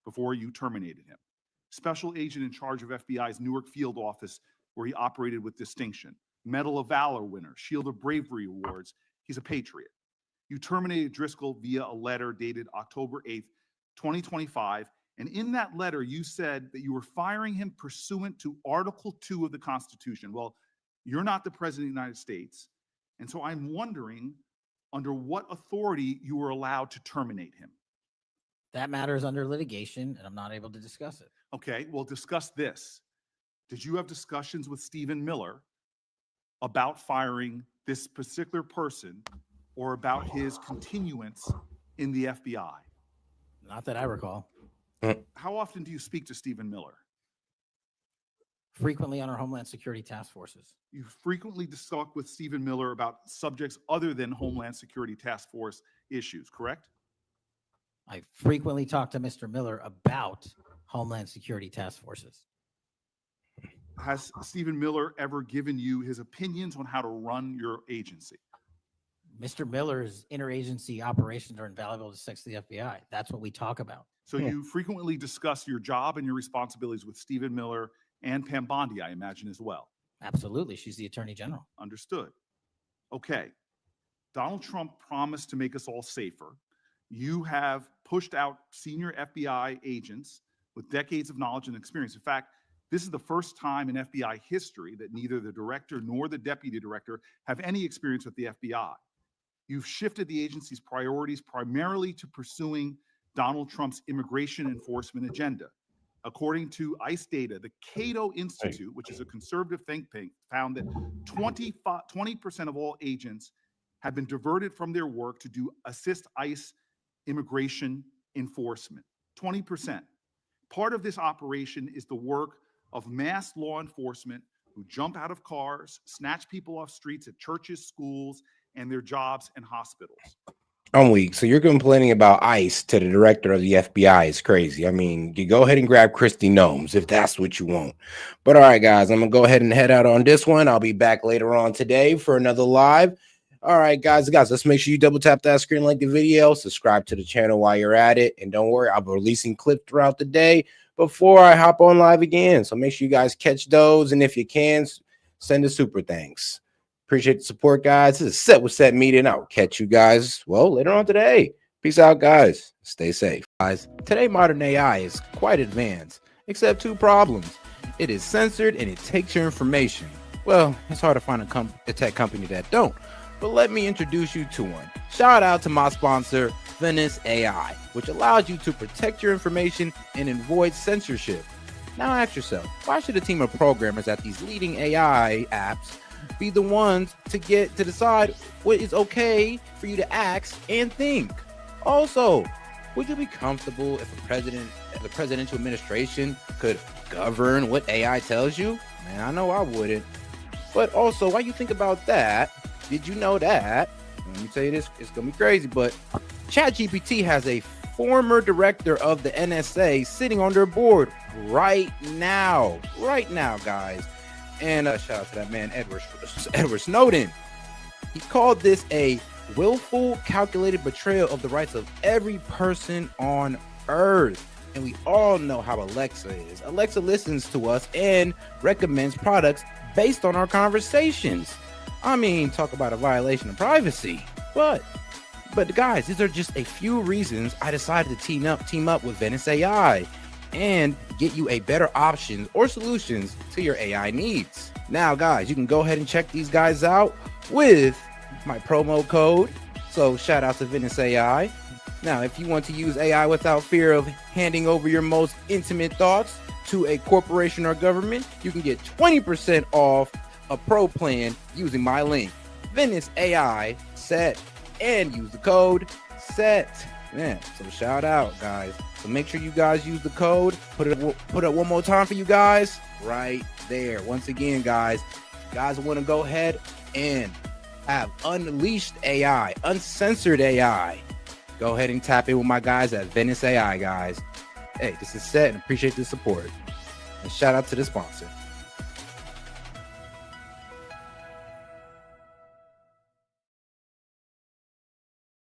K: before you terminated him. Special agent in charge of FBI's Newark field office, where he operated with distinction. Medal of Valor winner, Shield of Bravery awards. He's a patriot. You terminated Driscoll via a letter dated October 8th, 2025. And in that letter, you said that you were firing him pursuant to Article 2 of the Constitution. Well, you're not the President of the United States. And so I'm wondering under what authority you were allowed to terminate him.
F: That matter is under litigation, and I'm not able to discuss it.
K: Okay, well, discuss this. Did you have discussions with Stephen Miller about firing this particular person or about his continuance in the FBI?
F: Not that I recall.
K: How often do you speak to Stephen Miller?
F: Frequently on our Homeland Security task forces.
K: You frequently talk with Stephen Miller about subjects other than Homeland Security task force issues, correct?
F: I frequently talk to Mr. Miller about Homeland Security task forces.
K: Has Stephen Miller ever given you his opinions on how to run your agency?
F: Mr. Miller's interagency operations are invaluable to the FBI. That's what we talk about.
K: So you frequently discuss your job and your responsibilities with Stephen Miller and Pam Bondi, I imagine, as well.
F: Absolutely. She's the Attorney General.
K: Understood. Okay. Donald Trump promised to make us all safer. You have pushed out senior FBI agents with decades of knowledge and experience. In fact, this is the first time in FBI history that neither the director nor the deputy director have any experience with the FBI. You've shifted the agency's priorities primarily to pursuing Donald Trump's immigration enforcement agenda. According to ICE data, the Cato Institute, which is a conservative think tank, found that 20% of all agents have been diverted from their work to assist ICE immigration enforcement. 20%. Part of this operation is the work of mass law enforcement who jump out of cars, snatch people off streets at churches, schools, and their jobs and hospitals.
A: I'm weak. So you're complaining about ICE to the director of the FBI. It's crazy. I mean, you go ahead and grab Christy Gnomes if that's what you want. But all right, guys, I'm going to go ahead and head out on this one. I'll be back later on today for another live. All right, guys, let's make sure you double tap that screen, like the video, subscribe to the channel while you're at it. And don't worry, I'll be releasing clips throughout the day before I hop on live again. So make sure you guys catch those. And if you can, send a super thanks. Appreciate the support, guys. This is Set with Set Media, and I'll catch you guys, well, later on today. Peace out, guys. Stay safe. Guys, today modern AI is quite advanced, except two problems. It is censored and it takes your information. Well, it's hard to find a tech company that don't. But let me introduce you to one. Shout out to my sponsor, Venice AI, which allows you to protect your information and avoid censorship. Now ask yourself, why should a team of programmers at these leading AI apps be the ones to decide what is okay for you to ask and think? Also, would you be comfortable if the presidential administration could govern what AI tells you? Man, I know I wouldn't. But also, while you think about that, did you know that? Let me tell you this, it's gonna be crazy, but ChatGPT has a former director of the NSA sitting on their board right now, guys. And shout out to that man, Edward Snowden. He called this a willful, calculated betrayal of the rights of every person on Earth. And we all know how Alexa is. Alexa listens to us and recommends products based on our conversations. I mean, talk about a violation of privacy. But guys, these are just a few reasons I decided to team up with Venice AI and get you a better options or solutions to your AI needs. Now, guys, you can go ahead and check these guys out with my promo code. So shout out to Venice AI. Now, if you want to use AI without fear of handing over your most intimate thoughts to a corporation or government, you can get 20% off a pro plan using my link, Venice AI SET, and use the code SET. Man, so shout out, guys. So make sure you guys use the code. Put it up one more time for you guys right there. Once again, guys, if you guys want to go ahead and have unleashed AI, uncensored AI, go ahead and tap in with my guys at Venice AI, guys. Hey, this is S.E.T and appreciate the support. And shout out to the sponsor.